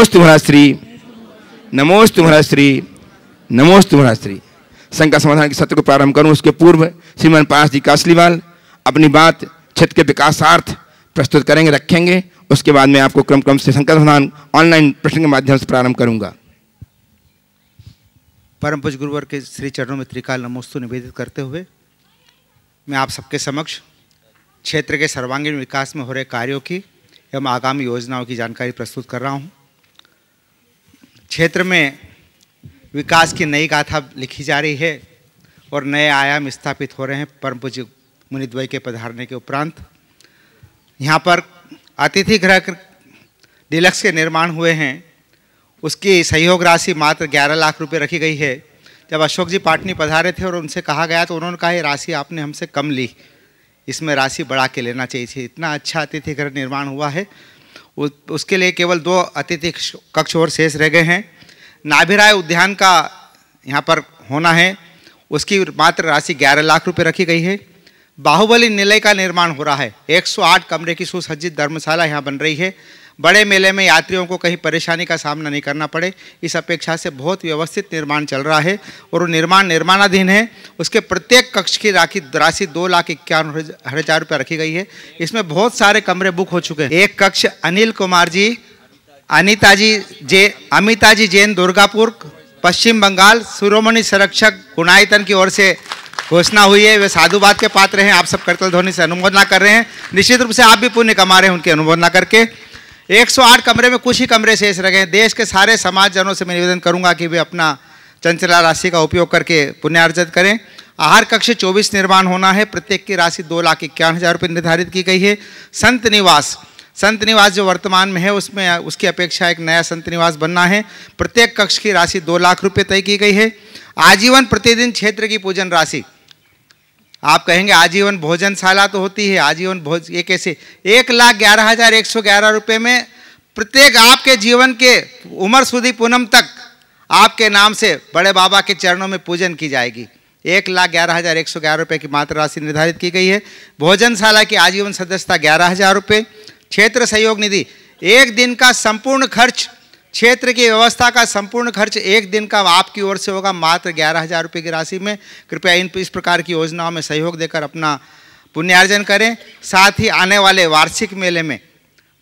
नमोस्तु महाश्री, नमोस्तु महाश्री, नमोस्तु महाश्री। शंका समाधान के सत्र को प्रारंभ करूं उसके पूर्व श्रीमान पास जी कासलीवाल अपनी बात क्षेत्र के विकासार्थ प्रस्तुत करेंगे, रखेंगे। उसके बाद मैं आपको क्रम से शंका समाधान ऑनलाइन प्रश्न के माध्यम से प्रारंभ करूंगा। परम पूज्य गुरुवर के श्री चरणों में त्रिकाल नमोस्तु निवेदित करते हुए मैं आप सबके समक्ष क्षेत्र के सर्वांगीण विकास में हो रहे कार्यों की एवं आगामी योजनाओं की जानकारी प्रस्तुत कर रहा हूं। क्षेत्र में विकास की नई गाथा लिखी जा रही है और नए आयाम स्थापित हो रहे हैं। परम पूज्य मुनिद्वय के पधारने के उपरांत यहाँ पर अतिथि गृह डिलक्स के निर्माण हुए हैं, उसकी सहयोग राशि मात्र 11 लाख रुपए रखी गई है। जब अशोक जी पाटनी पधारे थे और उनसे कहा गया तो उन्होंने कहा ये राशि आपने हमसे कम ली, इसमें राशि बढ़ा के लेना चाहिए थी। इतना अच्छा अतिथि गृह निर्माण हुआ है, उसके लिए केवल 2 अतिथि कक्ष और शेष रह गए हैं। नाभिराय उद्यान का यहाँ पर होना है, उसकी मात्र राशि 11 लाख रुपए रखी गई है। बाहुबली निलय का निर्माण हो रहा है, 108 कमरे की सुसज्जित धर्मशाला यहाँ बन रही है। बड़े मेले में यात्रियों को कहीं परेशानी का सामना नहीं करना पड़े, इस अपेक्षा से बहुत व्यवस्थित निर्माण चल रहा है और वो निर्माणाधीन है। उसके प्रत्येक कक्ष की राशि 2,51,000 रुपये रखी गई है। इसमें बहुत सारे कमरे बुक हो चुके हैं। एक कक्ष अनिल कुमार जी, अमिताजी जैन, दुर्गापुर, पश्चिम बंगाल, शिरोमणि संरक्षक गुणायतन की ओर से घोषणा हुई है। वे साधुवाद के पात्र हैं, आप सब करतल ध्वनि से अनुमोदना कर रहे हैं। निश्चित रूप से आप भी पुण्य कमा रहे हैं उनकी अनुमोदना करके। 108 कमरे में कुछ ही कमरे शेष रह गए। देश के सारे समाजजनों से मैं निवेदन करूंगा कि वे अपना चंचला राशि का उपयोग करके पुण्यार्जित करें। आहार कक्ष 24 निर्माण होना है, प्रत्येक की राशि 2,51,000 रुपये निर्धारित की गई है। संत निवास जो वर्तमान में है उसमें उसकी अपेक्षा एक नया संत निवास बनना है, प्रत्येक कक्ष की राशि 2 लाख रुपये तय की गई है। आजीवन प्रतिदिन क्षेत्र की पूजन राशि, आप कहेंगे आजीवन भोजनशाला तो होती है, आजीवन भोज ये कैसे? 1,11,111 रुपये में प्रत्येक आपके जीवन के उम्र सुधी पूनम तक आपके नाम से बड़े बाबा के चरणों में पूजन की जाएगी। 1,11,111 रुपये की मात्र राशि निर्धारित की गई है। भोजनशाला की आजीवन सदस्यता 11,000 रुपये। क्षेत्र सहयोग निधि, एक दिन का संपूर्ण खर्च, क्षेत्र की व्यवस्था का संपूर्ण खर्च एक दिन का आपकी ओर से होगा, मात्र 11,000 रुपये की राशि में। कृपया इस प्रकार की योजनाओं में सहयोग देकर अपना पुण्यार्जन करें। साथ ही आने वाले वार्षिक मेले में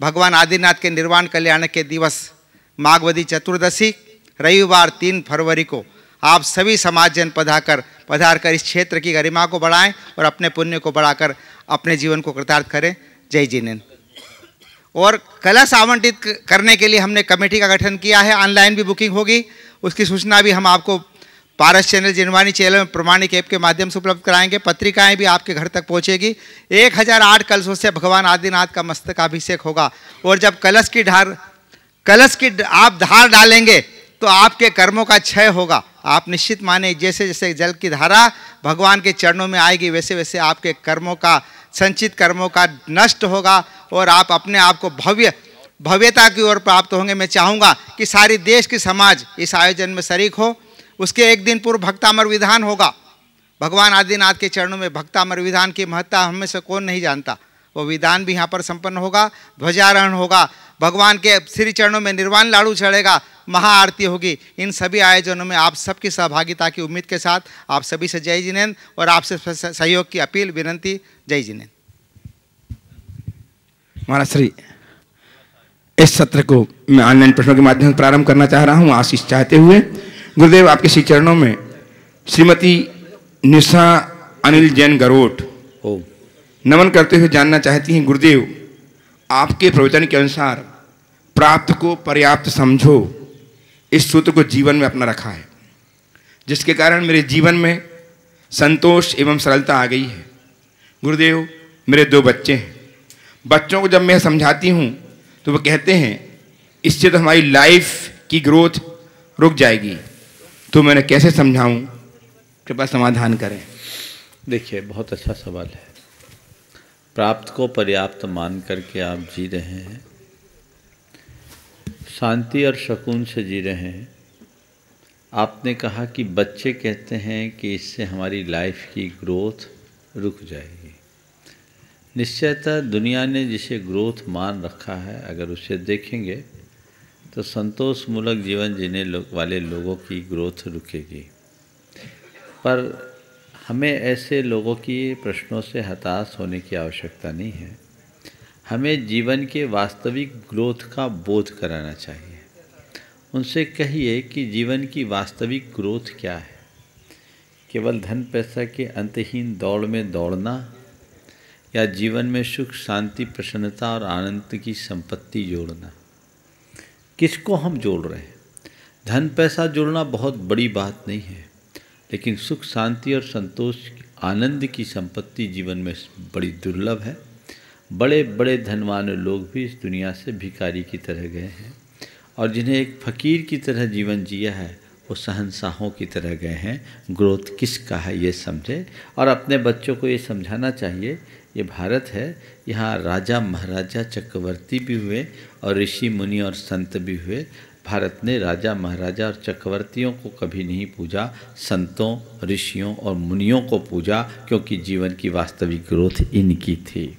भगवान आदिनाथ के निर्वाण कल्याण के दिवस माघवदी चतुर्दशी रविवार 3 फरवरी को आप सभी समाजजन पधार कर इस क्षेत्र की गरिमा को बढ़ाएं और अपने पुण्य को बढ़ाकर अपने जीवन को कृतार्थ करें। जय जिनेन्द्र। और कलश आवंटित करने के लिए हमने कमेटी का गठन किया है, ऑनलाइन भी बुकिंग होगी, उसकी सूचना भी हम आपको पारस चैनल, जिनवानी चैनल में प्रमाणिक ऐप के माध्यम से उपलब्ध कराएंगे। पत्रिकाएं भी आपके घर तक पहुंचेगी। 1008 कलशों से भगवान आदिनाथ का मस्तकाभिषेक होगा और जब कलश की आप धार डालेंगे तो आपके कर्मों का क्षय होगा। आप निश्चित माने जैसे जैसे जल की धारा भगवान के चरणों में आएगी वैसे वैसे आपके कर्मों का, संचित कर्मों का नष्ट होगा और आप अपने आप को भव्यता की ओर प्राप्त होंगे। मैं चाहूँगा कि सारी देश की समाज इस आयोजन में शरीक हो। उसके एक दिन पूर्व भक्तामर विधान होगा। भगवान आदिनाथ के चरणों में भक्तामर विधान की महत्ता हम में से कौन नहीं जानता। वो विधान भी यहाँ पर संपन्न होगा, ध्वजारोहण होगा, भगवान के श्री चरणों में निर्वाण लाड़ू चढ़ेगा, महाआरती होगी। इन सभी आयोजनों में आप सबकी सहभागिता की उम्मीद के साथ आप सभी से जय जिनेन्द्र और आपसे सहयोग की अपील विनंती। जय जिनेन्द्र। महाराज श्री, इस सत्र को मैं ऑनलाइन प्रश्नों के माध्यम से प्रारंभ करना चाह रहा हूँ आशीष चाहते हुए। गुरुदेव आपके श्री चरणों में श्रीमती निशा अनिल जैन गरोट नमन करते हुए जानना चाहती हैं, गुरुदेव आपके प्रवचन के अनुसार प्राप्त को पर्याप्त समझो, इस सूत्र को जीवन में अपना रखा है, जिसके कारण मेरे जीवन में संतोष एवं सरलता आ गई है। गुरुदेव मेरे 2 बच्चे हैं, बच्चों को जब मैं समझाती हूँ तो वो कहते हैं इससे तो हमारी लाइफ की ग्रोथ रुक जाएगी, तो मैंने कैसे समझाऊँ, कृपया समाधान करें। देखिए बहुत अच्छा सवाल है। प्राप्त को पर्याप्त मान करके आप जी रहे हैं, शांति और सुकून से जी रहे हैं। आपने कहा कि बच्चे कहते हैं कि इससे हमारी लाइफ की ग्रोथ रुक जाएगी। निश्चयतः दुनिया ने जिसे ग्रोथ मान रखा है, अगर उसे देखेंगे तो संतोष मूलक जीवन जीने वाले लोगों की ग्रोथ रुकेगी। पर हमें ऐसे लोगों की प्रश्नों से हताश होने की आवश्यकता नहीं है। हमें जीवन के वास्तविक ग्रोथ का बोध कराना चाहिए। उनसे कहिए कि जीवन की वास्तविक ग्रोथ क्या है। केवल धन पैसा के अंतहीन दौड़ में दौड़ना या जीवन में सुख शांति प्रसन्नता और आनंद की संपत्ति जोड़ना। किसको हम जोड़ रहे हैं? धन पैसा जोड़ना बहुत बड़ी बात नहीं है, लेकिन सुख शांति और संतोष आनंद की संपत्ति जीवन में बड़ी दुर्लभ है। बड़े बड़े धनवान लोग भी इस दुनिया से भिखारी की तरह गए हैं, और जिन्हें एक फ़कीर की तरह जीवन जिया है वो शहंशाहों की तरह गए हैं। ग्रोथ किसका है ये समझे, और अपने बच्चों को ये समझाना चाहिए ये भारत है, यहाँ राजा महाराजा चक्रवर्ती भी हुए और ऋषि मुनि और संत भी हुए। भारत ने राजा महाराजा और चक्रवर्तियों को कभी नहीं पूजा, संतों ऋषियों और मुनियों को पूजा, क्योंकि जीवन की वास्तविक ग्रोथ इनकी थी।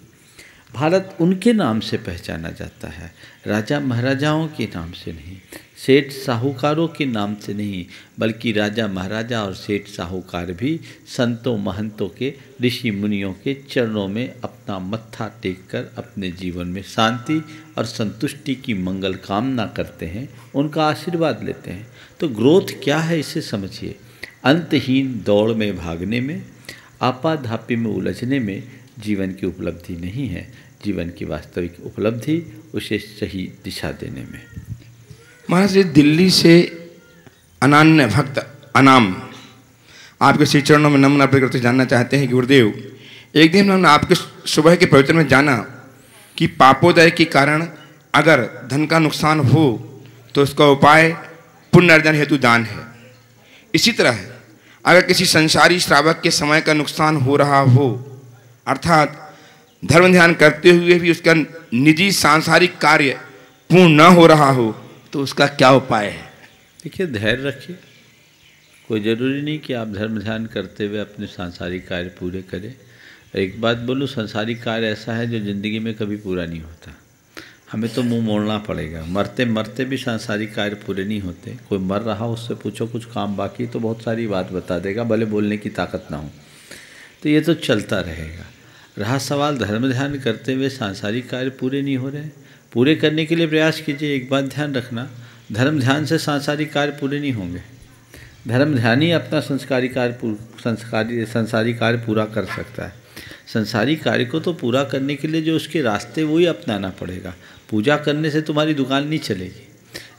भारत उनके नाम से पहचाना जाता है, राजा महाराजाओं के नाम से नहीं, सेठ साहूकारों के नाम से नहीं, बल्कि राजा महाराजा और सेठ साहूकार भी संतों महंतों के ऋषि मुनियों के चरणों में अपना मत्था टेककर अपने जीवन में शांति और संतुष्टि की मंगल कामना करते हैं, उनका आशीर्वाद लेते हैं। तो ग्रोथ क्या है इसे समझिए। अंतहीन दौड़ में भागने में, आपाधापी में उलझने में जीवन की उपलब्धि नहीं है। जीवन की वास्तविक उपलब्धि उसे सही दिशा देने में। महाराज जी, दिल्ली से अनन्य भक्त अनाम आपके श्री चरणों में नमन अर्पित करते जानना चाहते हैं कि गुरुदेव, एक दिन हमने आपके सुबह के प्रवचन में जाना कि पापोदय के कारण अगर धन का नुकसान हो तो उसका उपाय पुण्य अर्जन हेतु दान है। इसी तरह अगर किसी संसारी श्रावक के समय का नुकसान हो रहा हो, अर्थात धर्म ध्यान करते हुए भी उसका निजी सांसारिक कार्य पूर्ण न हो रहा हो, तो उसका क्या उपाय है? देखिए, धैर्य रखिए। कोई ज़रूरी नहीं कि आप धर्म ध्यान करते हुए अपने सांसारिक कार्य पूरे करें। एक बात बोलूँ, सांसारिक कार्य ऐसा है जो ज़िंदगी में कभी पूरा नहीं होता। हमें तो मुंह मोड़ना पड़ेगा। मरते मरते भी सांसारिक कार्य पूरे नहीं होते। कोई मर रहा उससे पूछो कुछ काम बाकी, तो बहुत सारी बात बता देगा, भले बोलने की ताकत ना हो। तो ये तो चलता रहेगा। रहा सवाल धर्म ध्यान करते हुए सांसारिक कार्य पूरे नहीं हो रहे, पूरे करने के लिए प्रयास कीजिए। एक बात ध्यान रखना, धर्म ध्यान से सांसारिक कार्य पूरे नहीं होंगे। धर्म ध्यान ही अपना संसारी कार्य पूरा कर सकता है। संसारी कार्य को तो पूरा करने के लिए जो उसके रास्ते वही अपनाना पड़ेगा। पूजा करने से तुम्हारी दुकान नहीं चलेगी,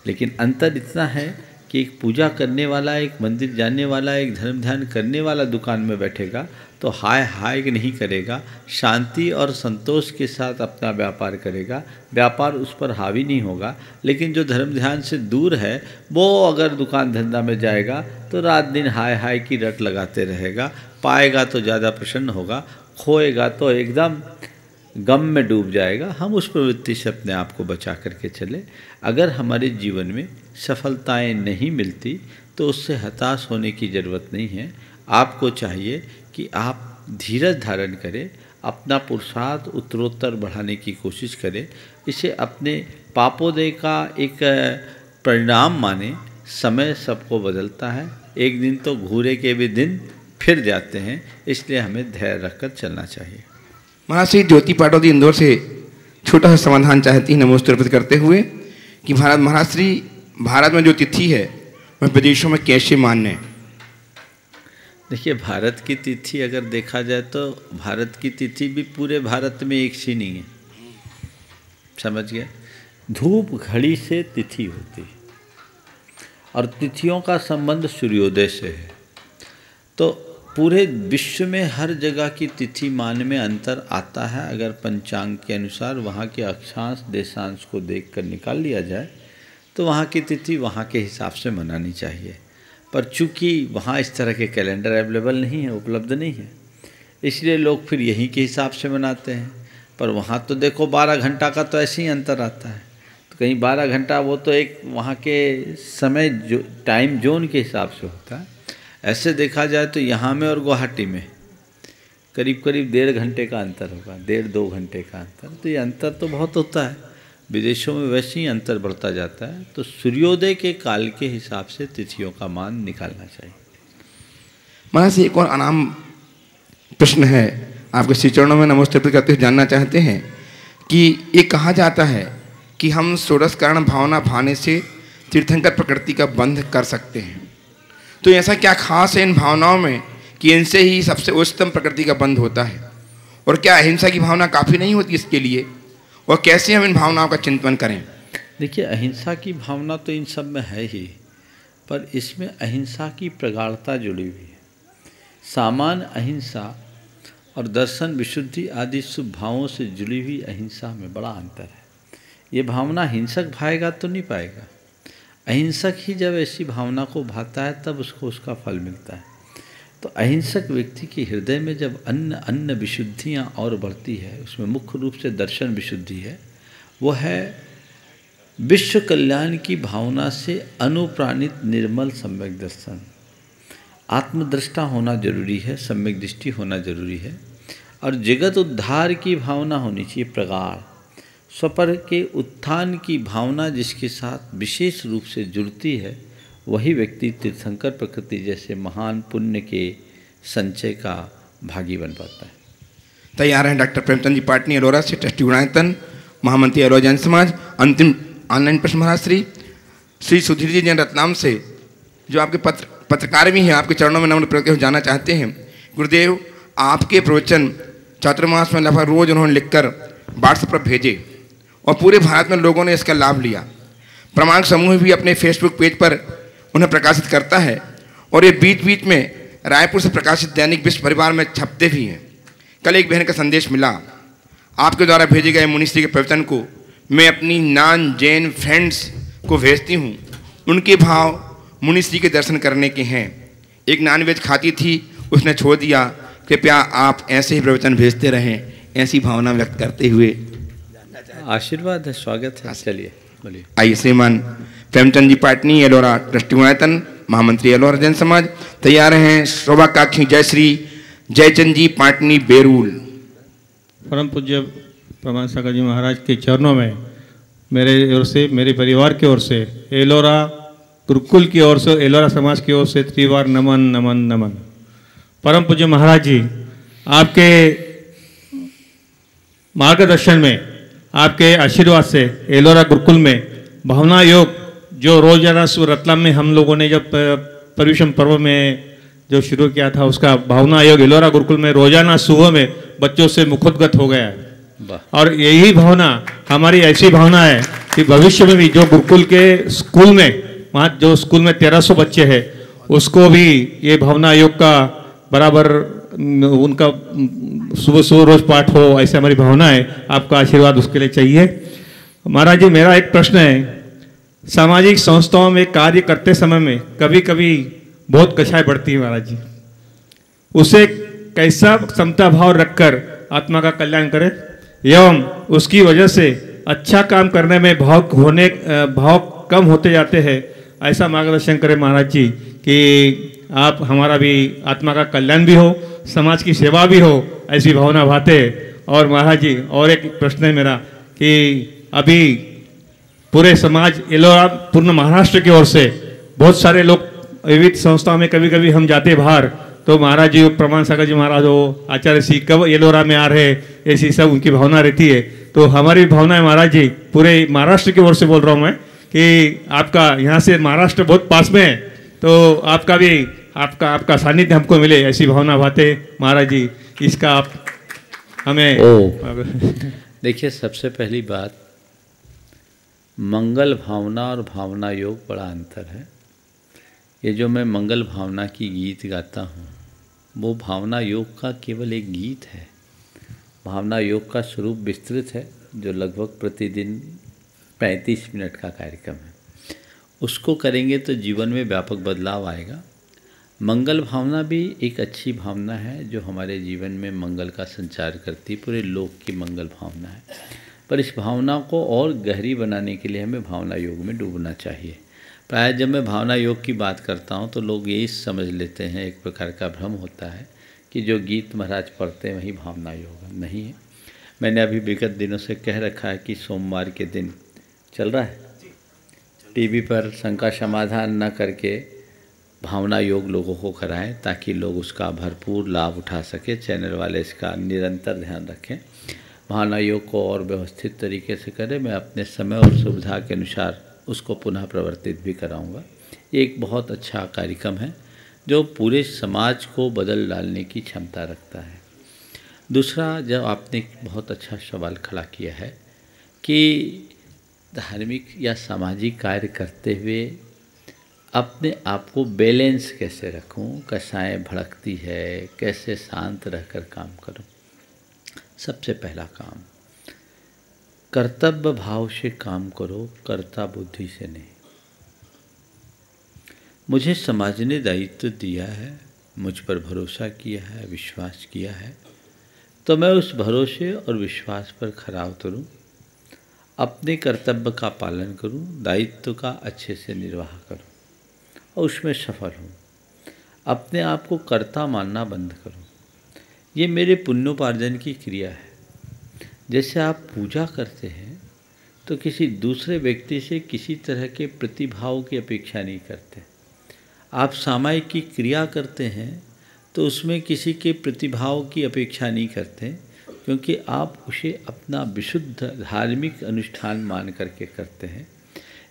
लेकिन अंतर इतना है कि एक पूजा करने वाला, एक मंदिर जाने वाला, एक धर्म ध्यान करने वाला दुकान में बैठेगा तो हाय हाय नहीं करेगा, शांति और संतोष के साथ अपना व्यापार करेगा। व्यापार उस पर हावी नहीं होगा। लेकिन जो धर्म ध्यान से दूर है वो अगर दुकान धंधा में जाएगा तो रात दिन हाय हाय की रट लगाते रहेगा। पाएगा तो ज़्यादा प्रसन्न होगा, खोएगा तो एकदम गम में डूब जाएगा। हम उस प्रवृत्ति से अपने आप को बचा करके चले। अगर हमारे जीवन में सफलताएं नहीं मिलती तो उससे हताश होने की ज़रूरत नहीं है। आपको चाहिए कि आप धीरज धारण करें, अपना पुरुषार्थ उत्तरोत्तर बढ़ाने की कोशिश करें। इसे अपने पापोदय का एक परिणाम माने। समय सबको बदलता है, एक दिन तो घूरे के भी दिन फिर जाते हैं, इसलिए हमें धैर्य रखकर चलना चाहिए। महाराज श्री ज्योति पाटोदी इंदौर से छोटा सा समाधान चाहती हैं नमोस्तु अर्पित करते हुए कि महाराज श्री भारत में जो तिथि है वह विदेशों में कैसे मान्य है? देखिए, भारत की तिथि अगर देखा जाए तो भारत की तिथि भी पूरे भारत में एक सी नहीं है। समझ गए? धूप घड़ी से तिथि होती है और तिथियों का संबंध सूर्योदय से है। तो पूरे विश्व में हर जगह की तिथि मान में अंतर आता है। अगर पंचांग के अनुसार वहाँ के अक्षांश देशांश को देखकर निकाल लिया जाए तो वहाँ की तिथि वहाँ के हिसाब से मनानी चाहिए। पर चूँकि वहाँ इस तरह के कैलेंडर अवेलेबल नहीं है, उपलब्ध नहीं है, इसलिए लोग फिर यहीं के हिसाब से मनाते हैं। पर वहाँ तो देखो 12 घंटा का तो ऐसे ही अंतर आता है। तो कहीं 12 घंटा वो तो एक वहाँ के समय जो टाइम जोन के हिसाब से होता है। ऐसे देखा जाए तो यहाँ में और गुवाहाटी में करीब करीब 1.5 घंटे का अंतर होगा, 1.5-2 घंटे का अंतर। तो ये अंतर तो बहुत होता है। विदेशों में वैसे ही अंतर बढ़ता जाता है। तो सूर्योदय के काल के हिसाब से तिथियों का मान निकालना चाहिए। महाराज एक और अनाम प्रश्न है, आपके श्री चरणों में नमस्ते करते हुए जानना चाहते हैं कि ये कहा जाता है कि हम षोडश कारण भावना भाने से तीर्थंकर प्रकृति का बंध कर सकते हैं, तो ऐसा क्या खास है इन भावनाओं में कि इनसे ही सबसे उच्चतम प्रकृति का बंध होता है? और क्या अहिंसा की भावना काफ़ी नहीं होती इसके लिए? और कैसे हम इन भावनाओं का चिंतन करें? देखिए, अहिंसा की भावना तो इन सब में है ही, पर इसमें अहिंसा की प्रगाढ़ता जुड़ी हुई है। सामान्य अहिंसा और दर्शन विशुद्धि आदि शुभ भावों से जुड़ी हुई अहिंसा में बड़ा अंतर है। ये भावना हिंसक भाएगा तो नहीं पाएगा। अहिंसक ही जब ऐसी भावना को भाता है तब उसको उसका फल मिलता है। तो अहिंसक व्यक्ति के हृदय में जब अन्य विशुद्धियाँ और बढ़ती है, उसमें मुख्य रूप से दर्शन विशुद्धि है, वो है विश्व कल्याण की भावना से अनुप्राणित निर्मल सम्यक दर्शन। आत्मदृष्टा होना जरूरी है, सम्यक दृष्टि होना जरूरी है, और जगत उद्धार की भावना होनी चाहिए प्रगाढ़। स्वपर के उत्थान की भावना जिसके साथ विशेष रूप से जुड़ती है, वही व्यक्ति तीर्थंकर प्रकृति जैसे महान पुण्य के संचय का भागी बन पाता है। तैयार हैं डॉक्टर प्रेमचंद जी पाटनी अलोरा से, ट्रस्टी गुणायतन, महामंत्री अलोरा जैन समाज। अंतिम ऑनलाइन प्रश्न महाराज श्री सुधीर जी जैन रत्नाम से, जो आपके पत्रकार भी हैं, आपके चरणों में नम्र प्रत्यक्ष जाना चाहते हैं। गुरुदेव, आपके प्रवचन चातुर्मास में लगभग रोज उन्होंने लिखकर व्हाट्सएप पर भेजे और पूरे भारत में लोगों ने इसका लाभ लिया। प्रमाणिक समूह भी अपने फेसबुक पेज पर उन्हें प्रकाशित करता है और ये बीच बीच में रायपुर से प्रकाशित दैनिक विश्व परिवार में छपते भी हैं। कल एक बहन का संदेश मिला, आपके द्वारा भेजे गए मुनिश्री के प्रवचन को मैं अपनी नॉन जैन फ्रेंड्स को भेजती हूँ। उनके भाव मुनिश्री के दर्शन करने के हैं। एक नॉनवेज खाती थी, उसने छोड़ दिया। कृपया आप ऐसे ही प्रवचन भेजते रहें, ऐसी भावना व्यक्त करते हुए आशीर्वाद है, स्वागत है। चलिए बोलिए। आइए श्रीमान प्रेमचंद जी पाटनी एलोरा, ट्रस्टी गुणायतन, महामंत्री एलोरा जैन समाज। तैयार हैं शोभाकांक्षी जय श्री जयचंद जी पाटनी बेरूल। परम पूज्य प्रमाण सागर जी महाराज के चरणों में मेरे ओर से, मेरे परिवार की ओर से, एलोरा गुरुकुल की ओर से, एलोरा समाज की ओर से त्रिवार नमन नमन नमन। परम पूज्य महाराज जी, आपके मार्गदर्शन में, आपके आशीर्वाद से एलोरा गुरुकुल में भावना योग जो रोजाना रतलाम में हम लोगों ने जब पर्युषण पर्व में जो शुरू किया था, उसका भावना योग एलोरा गुरुकुल में रोजाना सुबह में बच्चों से मुखोद्गत हो गया है। और यही भावना हमारी ऐसी भावना है कि भविष्य में भी जो गुरुकुल के स्कूल में, वहाँ जो स्कूल में 1300 बच्चे हैं, उसको भी ये भावना योग का बराबर उनका सुबह सुबह रोज पाठ हो, ऐसे हमारी भावना है। आपका आशीर्वाद उसके लिए चाहिए। महाराज जी, मेरा एक प्रश्न है, सामाजिक संस्थाओं में कार्य करते समय में कभी कभी बहुत कषाय बढ़ती है महाराज जी, उसे कैसा क्षमता भाव रखकर आत्मा का कल्याण करें एवं उसकी वजह से अच्छा काम करने में भाव कम होते जाते हैं, ऐसा मार्गदर्शन करें महाराज जी कि आप हमारा भी आत्मा का कल्याण भी हो, समाज की सेवा भी हो, ऐसी भावना भाते। और महाराज जी, और एक प्रश्न है मेरा कि अभी पूरे समाज एलोरा पूर्ण महाराष्ट्र की ओर से बहुत सारे लोग विविध संस्थाओं में, कभी कभी हम जाते बाहर तो महाराज जी, प्रमाण सागर जी महाराज हो, आचार्य सी कब एलोरा में आ रहे, ऐसी सब उनकी भावना रहती है। तो हमारी भावना है महाराज जी, पूरे महाराष्ट्र की ओर से बोल रहा हूँ मैं कि आपका यहाँ से महाराष्ट्र बहुत पास में है, तो आपका भी आपका सानिध्य हमको मिले, ऐसी भावना भाते महाराज जी। इसका आप हमें देखिए, सबसे पहली बात, मंगल भावना और भावना योग बड़ा अंतर है। ये जो मैं मंगल भावना की गीत गाता हूँ, वो भावना योग का केवल एक गीत है। भावना योग का स्वरूप विस्तृत है, जो लगभग प्रतिदिन 35 मिनट का कार्यक्रम है। उसको करेंगे तो जीवन में व्यापक बदलाव आएगा। मंगल भावना भी एक अच्छी भावना है, जो हमारे जीवन में मंगल का संचार करती, पूरे लोक की मंगल भावना है। पर इस भावना को और गहरी बनाने के लिए हमें भावना योग में डूबना चाहिए। प्राय जब मैं भावना योग की बात करता हूँ तो लोग यही समझ लेते हैं, एक प्रकार का भ्रम होता है कि जो गीत महाराज पढ़ते हैं वही भावना योग नहीं है। मैंने अभी विगत दिनों से कह रखा है कि सोमवार के दिन चल रहा है टीवी पर शंका समाधान न करके भावना योग लोगों को कराएं ताकि लोग उसका भरपूर लाभ उठा सके। चैनल वाले इसका निरंतर ध्यान रखें, भावना योग को और व्यवस्थित तरीके से करें। मैं अपने समय और सुविधा के अनुसार उसको पुनः प्रवर्तित भी कराऊंगा। ये एक बहुत अच्छा कार्यक्रम है जो पूरे समाज को बदल डालने की क्षमता रखता है। दूसरा, जब आपने बहुत अच्छा सवाल खड़ा किया है कि धार्मिक या सामाजिक कार्य करते हुए अपने आप को बैलेंस कैसे रखूं, कसाएं भड़कती है, कैसे शांत रहकर काम करूं। सबसे पहला काम, कर्तव्य भाव से काम करो, कर्ता बुद्धि से नहीं। मुझे समाज ने दायित्व दिया है, मुझ पर भरोसा किया है, विश्वास किया है, तो मैं उस भरोसे और विश्वास पर खरा उतरूं, अपने कर्तव्य का पालन करूं, दायित्व का अच्छे से निर्वाह करूं और उसमें सफल हूं। अपने आप को कर्ता मानना बंद करूं। ये मेरे पुण्योपार्जन की क्रिया है। जैसे आप पूजा करते हैं तो किसी दूसरे व्यक्ति से किसी तरह के प्रतिभाव की अपेक्षा नहीं करते। आप सामायिक की क्रिया करते हैं तो उसमें किसी के प्रतिभाव की अपेक्षा नहीं करते, क्योंकि आप उसे अपना विशुद्ध धार्मिक अनुष्ठान मान करके करते हैं।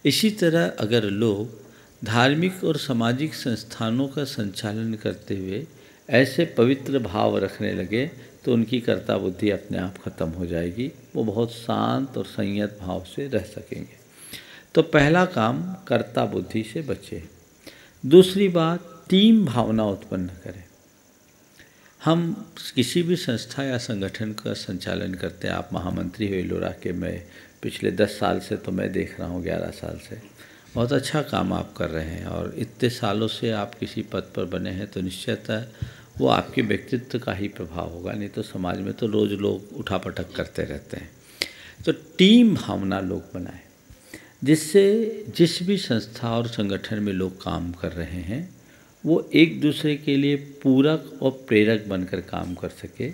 इसी तरह अगर लोग धार्मिक और सामाजिक संस्थानों का संचालन करते हुए ऐसे पवित्र भाव रखने लगे तो उनकी कर्ता बुद्धि अपने आप खत्म हो जाएगी। वो बहुत शांत और संयत भाव से रह सकेंगे। तो पहला काम, कर्ता बुद्धि से बचें। दूसरी बात, टीम भावना उत्पन्न करें। हम किसी भी संस्था या संगठन का संचालन करते हैं। आप महामंत्री हो एलोरा के, मैं पिछले 10 साल से तो मैं देख रहा हूँ, 11 साल से बहुत अच्छा काम आप कर रहे हैं और इतने सालों से आप किसी पद पर बने हैं तो निश्चयतः वो आपके व्यक्तित्व का ही प्रभाव होगा, नहीं तो समाज में तो रोज़ लोग उठापटक करते रहते हैं। तो टीम भावना लोग बनाएं, जिससे जिस भी संस्था और संगठन में लोग काम कर रहे हैं वो एक दूसरे के लिए पूरक और प्रेरक बनकर काम कर सके।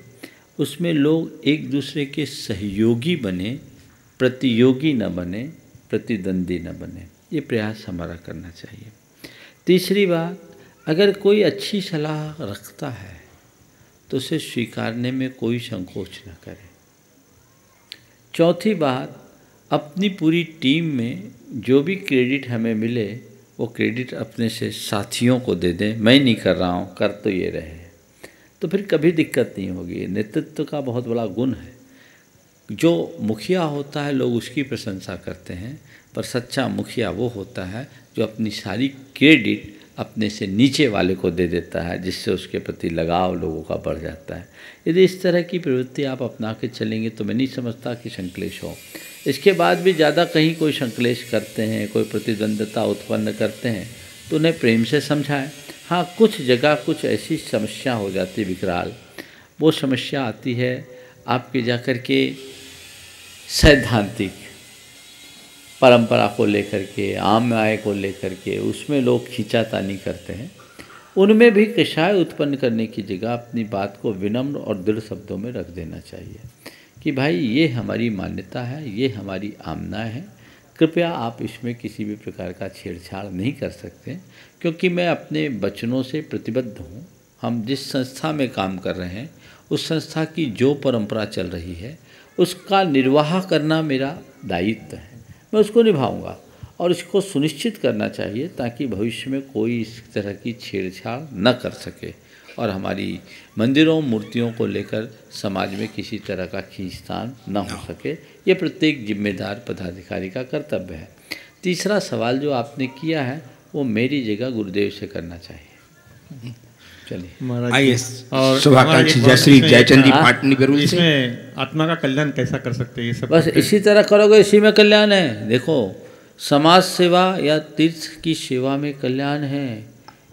उसमें लोग एक दूसरे के सहयोगी बने, प्रतियोगी न बने, प्रतिद्वंदी न बने। ये प्रयास हमारा करना चाहिए। तीसरी बात, अगर कोई अच्छी सलाह रखता है तो उसे स्वीकारने में कोई संकोच न करें। चौथी बात, अपनी पूरी टीम में जो भी क्रेडिट हमें मिले वो क्रेडिट अपने से साथियों को दे दें। मैं नहीं कर रहा हूँ, कर तो ये रहे, तो फिर कभी दिक्कत नहीं होगी। नेतृत्व का बहुत बड़ा गुण है। जो मुखिया होता है लोग उसकी प्रशंसा करते हैं, पर सच्चा मुखिया वो होता है जो अपनी सारी क्रेडिट अपने से नीचे वाले को दे देता है, जिससे उसके प्रति लगाव लोगों का बढ़ जाता है। यदि इस तरह की प्रवृत्ति आप अपना के चलेंगे तो मैं नहीं समझता कि संक्लेश हो। इसके बाद भी ज़्यादा कहीं कोई संक्लेश करते हैं, कोई प्रतिद्वंद्विता उत्पन्न करते हैं तो उन्हें प्रेम से समझाएं। हाँ, कुछ जगह कुछ ऐसी समस्या हो जाती विकराल, वो समस्या आती है आपके जाकर के सैद्धांतिक परंपरा को लेकर के, आम आय को लेकर के, उसमें लोग खींचातानी करते हैं। उनमें भी कषाय उत्पन्न करने की जगह अपनी बात को विनम्र और दृढ़ शब्दों में रख देना चाहिए कि भाई ये हमारी मान्यता है, ये हमारी आमना है, कृपया आप इसमें किसी भी प्रकार का छेड़छाड़ नहीं कर सकते, क्योंकि मैं अपने वचनों से प्रतिबद्ध हूँ। हम जिस संस्था में काम कर रहे हैं उस संस्था की जो परंपरा चल रही है उसका निर्वाह करना मेरा दायित्व है। मैं उसको निभाऊंगा और इसको सुनिश्चित करना चाहिए ताकि भविष्य में कोई इस तरह की छेड़छाड़ न कर सके और हमारी मंदिरों मूर्तियों को लेकर समाज में किसी तरह का खींचतान न हो सके। ये प्रत्येक जिम्मेदार पदाधिकारी का कर्तव्य है। तीसरा सवाल जो आपने किया है वो मेरी जगह गुरुदेव से करना चाहिए। चलिए आइए, शुभाकांक्षी जयश्री जयचंद जी पाटनी बेरुल से। इसमें आत्मा का कल्याण कैसा कर सकते हैं ये सब? बस इसी तरह करोगे, इसी में कल्याण है। देखो, समाज सेवा या तीर्थ की सेवा में कल्याण है।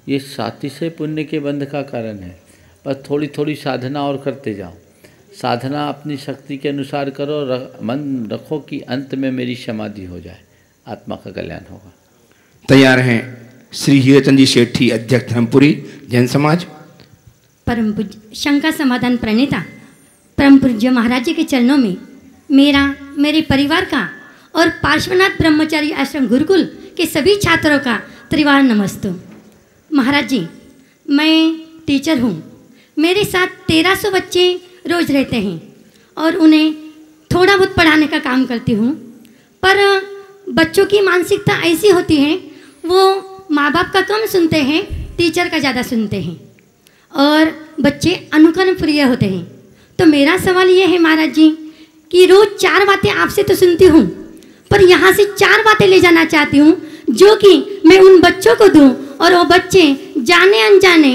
ये सातिशय पुण्य के बंध का कारण है। बस थोड़ी थोड़ी साधना और करते जाओ। साधना अपनी शक्ति के अनुसार करो, मन रखो कि अंत में मेरी समाधि हो जाए, आत्मा का कल्याण होगा। तैयार हैं श्री हीराचंद जी शेट्टी, अध्यक्ष धर्मपुरी जैन समाज। परम पूज्य शंका समाधान प्रणेता परम पूज्य महाराज जी के चरणों में मेरा, मेरे परिवार का और पार्श्वनाथ ब्रह्मचारी आश्रम गुरुकुल के सभी छात्रों का त्रिवार नमस्तु। महाराज जी, मैं टीचर हूँ। मेरे साथ 1300 बच्चे रोज रहते हैं और उन्हें थोड़ा बहुत पढ़ाने का काम करती हूँ। पर बच्चों की मानसिकता ऐसी होती है, वो माँ बाप का कम सुनते हैं, टीचर का ज़्यादा सुनते हैं और बच्चे अनुकरण प्रिय होते हैं। तो मेरा सवाल ये है महाराज जी कि रोज़ 4 बातें आपसे तो सुनती हूँ, पर यहाँ से 4 बातें ले जाना चाहती हूँ जो कि मैं उन बच्चों को दूँ और वो बच्चे जाने अनजाने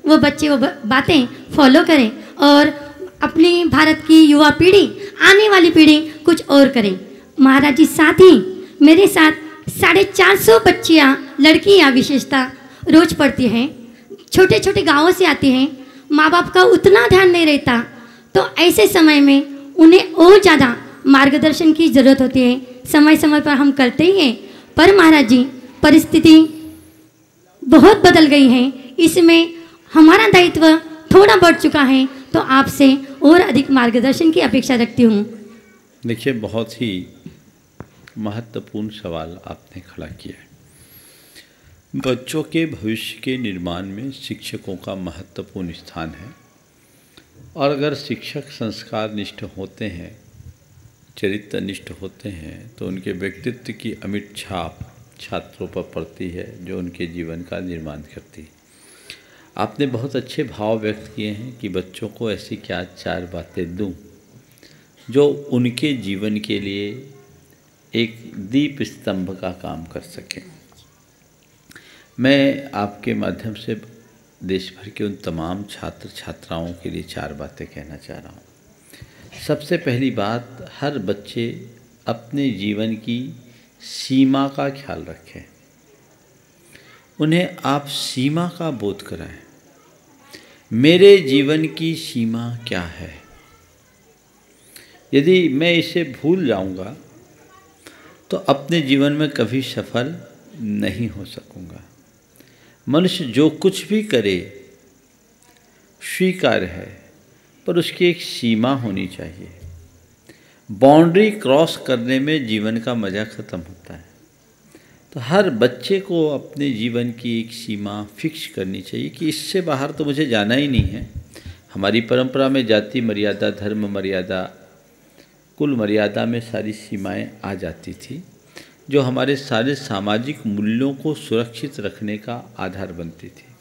वो बच्चे वो बातें फॉलो करें और अपनी भारत की युवा पीढ़ी, आने वाली पीढ़ी कुछ और करें। महाराज जी, साथ ही मेरे साथ 450 बच्चियाँ, लड़कियाँ विशेषता रोज पढ़ती हैं, छोटे छोटे गांवों से आती हैं। माँ बाप का उतना ध्यान नहीं रहता, तो ऐसे समय में उन्हें और ज़्यादा मार्गदर्शन की ज़रूरत होती है। समय समय पर हम करते ही हैं, पर महाराज जी परिस्थिति बहुत बदल गई है, इसमें हमारा दायित्व थोड़ा बढ़ चुका है, तो आपसे और अधिक मार्गदर्शन की अपेक्षा रखती हूँ। देखिए, बहुत ही महत्वपूर्ण सवाल आपने खड़ा किया है। बच्चों के भविष्य के निर्माण में शिक्षकों का महत्वपूर्ण स्थान है और अगर शिक्षक संस्कार निष्ठ होते हैं, चरित्र निष्ठ होते हैं, तो उनके व्यक्तित्व की अमिट छाप छात्रों पर पड़ती है जो उनके जीवन का निर्माण करती है। आपने बहुत अच्छे भाव व्यक्त किए हैं कि बच्चों को ऐसी क्या 4 बातें दूं जो उनके जीवन के लिए एक दीप स्तंभ का काम कर सकें। मैं आपके माध्यम से देश भर के उन तमाम छात्र छात्राओं के लिए 4 बातें कहना चाह रहा हूँ। सबसे पहली बात, हर बच्चे अपने जीवन की सीमा का ख्याल रखें। उन्हें आप सीमा का बोध कराएं। मेरे जीवन की सीमा क्या है? यदि मैं इसे भूल जाऊंगा तो अपने जीवन में कभी सफल नहीं हो सकूंगा। मनुष्य जो कुछ भी करे स्वीकार्य है, पर उसकी एक सीमा होनी चाहिए। बाउंड्री क्रॉस करने में जीवन का मज़ा ख़त्म होता है। तो हर बच्चे को अपने जीवन की एक सीमा फिक्स करनी चाहिए कि इससे बाहर तो मुझे जाना ही नहीं है। हमारी परंपरा में जाति मर्यादा, धर्म मर्यादा, कुल मर्यादा में सारी सीमाएं आ जाती थी, जो हमारे सारे सामाजिक मूल्यों को सुरक्षित रखने का आधार बनती थी।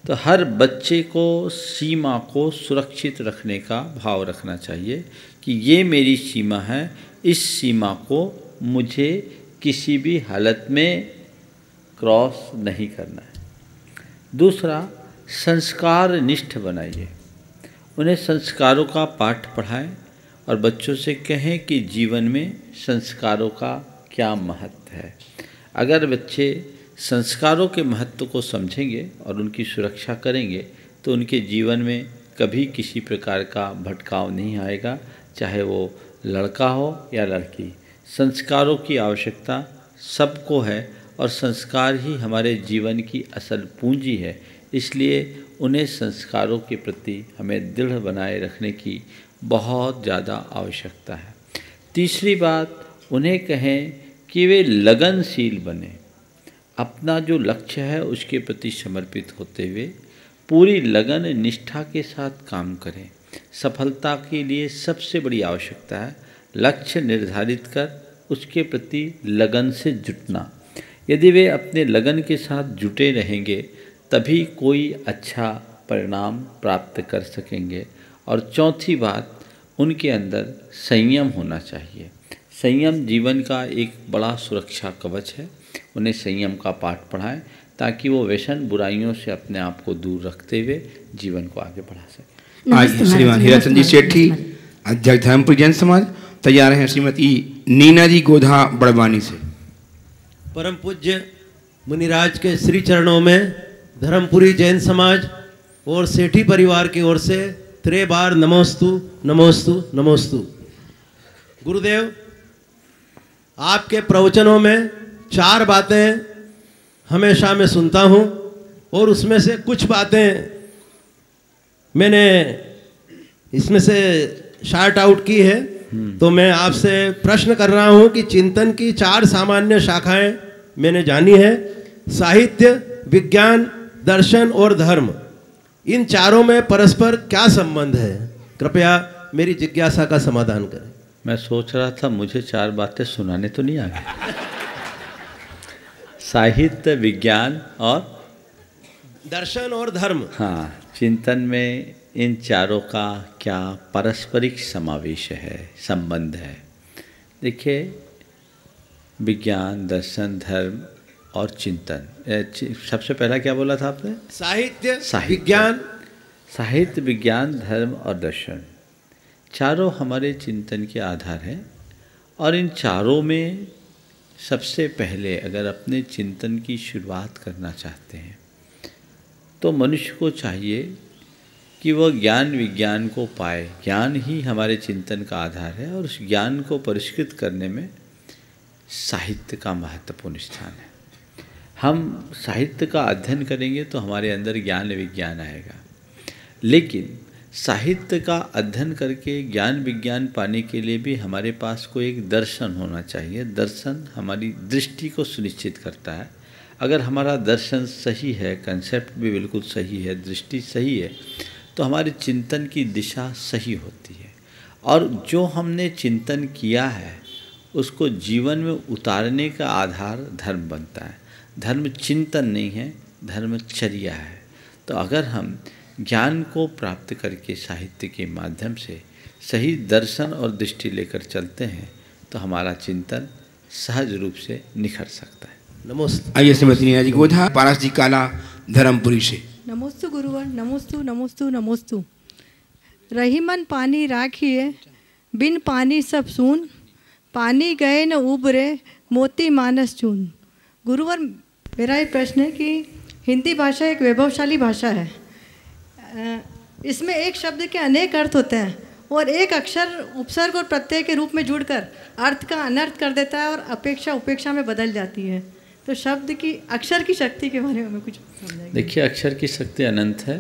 तो हर बच्चे को सीमा को सुरक्षित रखने का भाव रखना चाहिए कि ये मेरी सीमा है, इस सीमा को मुझे किसी भी हालत में क्रॉस नहीं करना है। दूसरा, संस्कार निष्ठ बनाइए। उन्हें संस्कारों का पाठ पढ़ाएं और बच्चों से कहें कि जीवन में संस्कारों का क्या महत्व है। अगर बच्चे संस्कारों के महत्व को समझेंगे और उनकी सुरक्षा करेंगे तो उनके जीवन में कभी किसी प्रकार का भटकाव नहीं आएगा, चाहे वो लड़का हो या लड़की। संस्कारों की आवश्यकता सबको है और संस्कार ही हमारे जीवन की असल पूंजी है। इसलिए उन्हें संस्कारों के प्रति हमें दृढ़ बनाए रखने की बहुत ज़्यादा आवश्यकता है। तीसरी बात, उन्हें कहें कि वे लगनशील बने। अपना जो लक्ष्य है उसके प्रति समर्पित होते हुए पूरी लगन निष्ठा के साथ काम करें। सफलता के लिए सबसे बड़ी आवश्यकता है लक्ष्य निर्धारित कर उसके प्रति लगन से जुटना। यदि वे अपने लगन के साथ जुटे रहेंगे तभी कोई अच्छा परिणाम प्राप्त कर सकेंगे। और चौथी बात, उनके अंदर संयम होना चाहिए। संयम जीवन का एक बड़ा सुरक्षा कवच है। उन्हें संयम का पाठ पढ़ाएं ताकि वो व्यसन बुराइयों से अपने आप को दूर रखते हुए जीवन को आगे बढ़ा सकें। आज श्रीमान हीराचंद जी सेठी, अध्यक्ष धर्मपुरी जैन समाज, तैयार हैं श्रीमती नीना जी गोधा बड़वानी से। परम पूज्य मुनिराज के श्री चरणों में धर्मपुरी जैन समाज और सेठी परिवार की ओर से 3 बार नमोस्तु नमोस्तु नमोस्तु। गुरुदेव, आपके प्रवचनों में 4 बातें हमेशा मैं सुनता हूँ और उसमें से कुछ बातें मैंने इसमें से शार्ट आउट की है। तो मैं आपसे प्रश्न कर रहा हूं कि चिंतन की 4 सामान्य शाखाएं मैंने जानी है, साहित्य, विज्ञान, दर्शन और धर्म। इन चारों में परस्पर क्या संबंध है? कृपया मेरी जिज्ञासा का समाधान करें। मैं सोच रहा था मुझे 4 बातें सुनाने तो नहीं आ गई। साहित्य, विज्ञान और दर्शन और धर्म। हाँ, चिंतन में इन चारों का क्या पारस्परिक समावेश है, संबंध है? देखिए, विज्ञान, दर्शन, धर्म और चिंतन। सबसे पहला क्या बोला था आपने? साहित्य, विज्ञान। साहित्य, विज्ञान, धर्म और दर्शन, चारों हमारे चिंतन के आधार हैं। और इन चारों में सबसे पहले अगर अपने चिंतन की शुरुआत करना चाहते हैं तो मनुष्य को चाहिए कि वह ज्ञान विज्ञान को पाए। ज्ञान ही हमारे चिंतन का आधार है और उस ज्ञान को परिष्कृत करने में साहित्य का महत्वपूर्ण स्थान है। हम साहित्य का अध्ययन करेंगे तो हमारे अंदर ज्ञान विज्ञान आएगा, लेकिन साहित्य का अध्ययन करके ज्ञान विज्ञान पाने के लिए भी हमारे पास कोई एक दर्शन होना चाहिए। दर्शन हमारी दृष्टि को सुनिश्चित करता है। अगर हमारा दर्शन सही है, कंसेप्ट भी बिल्कुल सही है, दृष्टि सही है, तो हमारे चिंतन की दिशा सही होती है। और जो हमने चिंतन किया है उसको जीवन में उतारने का आधार धर्म बनता है। धर्म चिंतन नहीं है, धर्मचर्या है। तो अगर हम ज्ञान को प्राप्त करके साहित्य के माध्यम से सही दर्शन और दृष्टि लेकर चलते हैं तो हमारा चिंतन सहज रूप से निखर सकता है। नमस्ते। आइए श्रीमती नीना जी गोधा, पारस जी काला, धर्मपुरी से। नमोस्तु गुरुवर, नमोस्तु नमोस्तु नमोस्तु। रहीमन पानी राखिए, बिन पानी सब सून, पानी गए न उबरे, मोती मानस चून। गुरुवर, मेरा ये प्रश्न है कि हिंदी भाषा एक वैभवशाली भाषा है। इसमें एक शब्द के अनेक अर्थ होते हैं और एक अक्षर उपसर्ग और प्रत्यय के रूप में जुड़कर अर्थ का अनर्थ कर देता है और अपेक्षा उपेक्षा में बदल जाती है। तो शब्द की, अक्षर की शक्ति के बारे में कुछ समझाइए। देखिए, अक्षर की शक्ति अनंत है।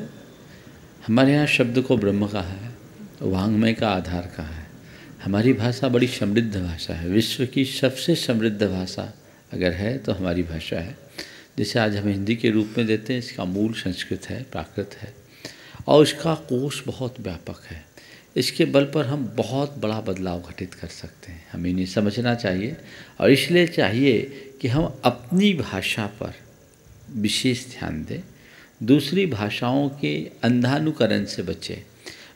हमारे यहाँ शब्द को ब्रह्म कहा है, वांग्मय का आधार कहा है। हमारी भाषा बड़ी समृद्ध भाषा है। विश्व की सबसे समृद्ध भाषा अगर है तो हमारी भाषा है। जिसे आज हम हिंदी के रूप में देते हैं, इसका मूल संस्कृत है, प्राकृत है और इसका कोश बहुत व्यापक है। इसके बल पर हम बहुत बड़ा बदलाव घटित कर सकते हैं। हमें इन्हें समझना चाहिए और इसलिए चाहिए कि हम अपनी भाषा पर विशेष ध्यान दें, दूसरी भाषाओं के अंधानुकरण से बचें।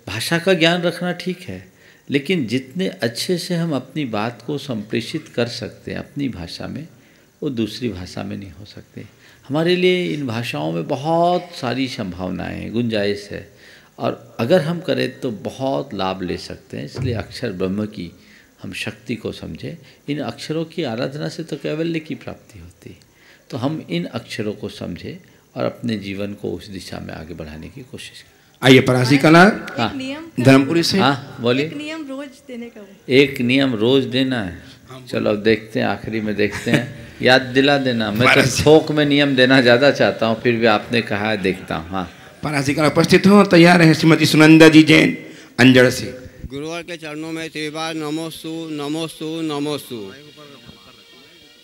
भाषा का ज्ञान रखना ठीक है, लेकिन जितने अच्छे से हम अपनी बात को संप्रेषित कर सकते हैं अपनी भाषा में, वो दूसरी भाषा में नहीं हो सकते। हमारे लिए इन भाषाओं में बहुत सारी संभावनाएं हैं, गुंजाइश है, और अगर हम करें तो बहुत लाभ ले सकते हैं। इसलिए अक्षर ब्रह्म की हम शक्ति को समझें। इन अक्षरों की आराधना से तो कैवल्य की प्राप्ति होती है। तो हम इन अक्षरों को समझें और अपने जीवन को उस दिशा में आगे बढ़ाने की कोशिश करें। आइए परासी कला, हाँ, धर्मपुरी से। हाँ बोलिए। एक नियम रोज देने का। एक नियम रोज देना है। चलो अब देखते हैं, आखिरी में देखते हैं। याद दिला देना। मैं तो थोक में नियम देना ज़्यादा चाहता हूँ, फिर भी आपने कहा है, देखता हूँ। हाँ, परासी कला उपस्थित हो, तैयार है श्रीमती सुनंदा जी जैन, अंजड़ से। गुरुवार के चरणों में त्रिबार नमोस्तु नमोस्तु नमोस्तु।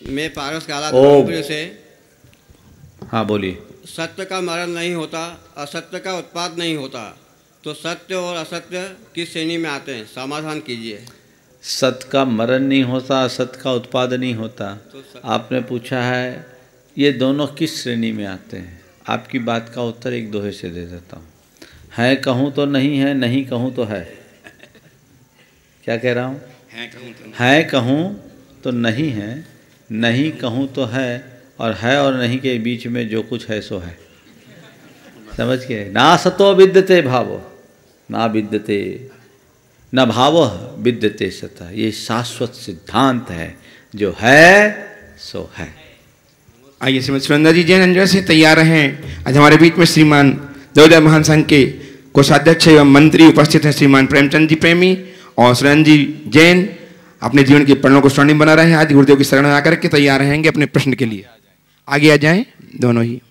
मैं पारस काला धर्मपुरी से। हाँ बोलिए। सत्य का मरण नहीं होता, असत्य का उत्पाद नहीं होता, तो सत्य और असत्य किस श्रेणी में आते हैं? समाधान कीजिए। सत्य का मरण नहीं होता, असत्य का उत्पाद नहीं होता। आपने पूछा है ये दोनों किस श्रेणी में आते हैं। आपकी बात का उत्तर एक दोहे से दे देता हूँ। है कहूँ तो नहीं है, नहीं कहूँ तो है। क्या कह रहा हूँ? है कहूँ तो नहीं है, नहीं कहूँ तो है, और नहीं के बीच में जो कुछ है सो है। समझ के? ना सतो विद्यते भावो, ना विद्यते न भावः विद्यते सतः। ये शाश्वत सिद्धांत है, जो है सो है। आइए श्रीमती सुनंदा जी जैन, अंजड़ से। तैयार हैं। आज हमारे बीच में श्रीमान देवोदय महान संघ के कोषाध्यक्ष एवं मंत्री उपस्थित हैं, श्रीमान प्रेमचंद जी प्रेमी और सुरेंद्र जी जैन। अपने जीवन के पन्नों को स्वर्णिम बना रहे हैं। आज गुरुदेव की शरण आकर के तैयार रहेंगे अपने प्रश्न के लिए। आगे आ जाएं दोनों ही।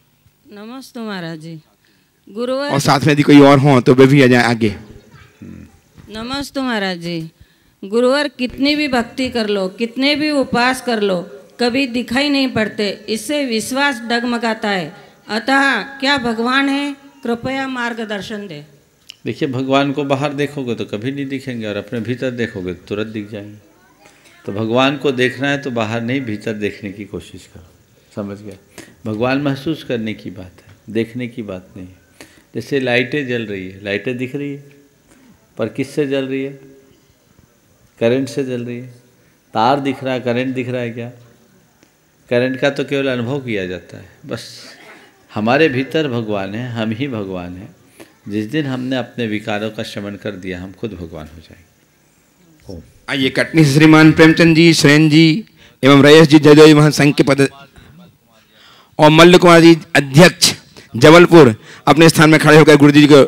नमस्ते महाराज जी। गुरुवार और साथ में यदि कोई और हो तो वे भी आ जाए आगे। नमस्ते महाराज जी। गुरुवर कितनी भी भक्ति कर लो, कितने भी उपास कर लो, कभी दिखाई नहीं पड़ते, इससे विश्वास डगमगाता है। अतः क्या भगवान है, कृपया मार्गदर्शन दे। देखिए, भगवान को बाहर देखोगे तो कभी नहीं दिखेंगे और अपने भीतर देखोगे तो तुरंत दिख जाएंगे। तो भगवान को देखना है तो बाहर नहीं, भीतर देखने की कोशिश करो। समझ गया? भगवान महसूस करने की बात है, देखने की बात नहीं है। जैसे लाइटें जल रही है, लाइटें दिख रही है, पर किससे जल रही है? करंट से जल रही है। तार दिख रहा है, करंट दिख रहा है क्या? करंट का तो केवल अनुभव किया जाता है। बस हमारे भीतर भगवान है, हम ही भगवान हैं। जिस दिन हमने अपने विकारों का शमन कर दिया, हम खुद भगवान हो जाएंगे। ओम। आइए कटनी से श्रीमान प्रेमचंद जी, सुरेन जी एवं रयेश जी जयदेव महासंघ के पद और मल्ल कुमार जी अध्यक्ष जबलपुर अपने स्थान में खड़े होकर गुरुजी को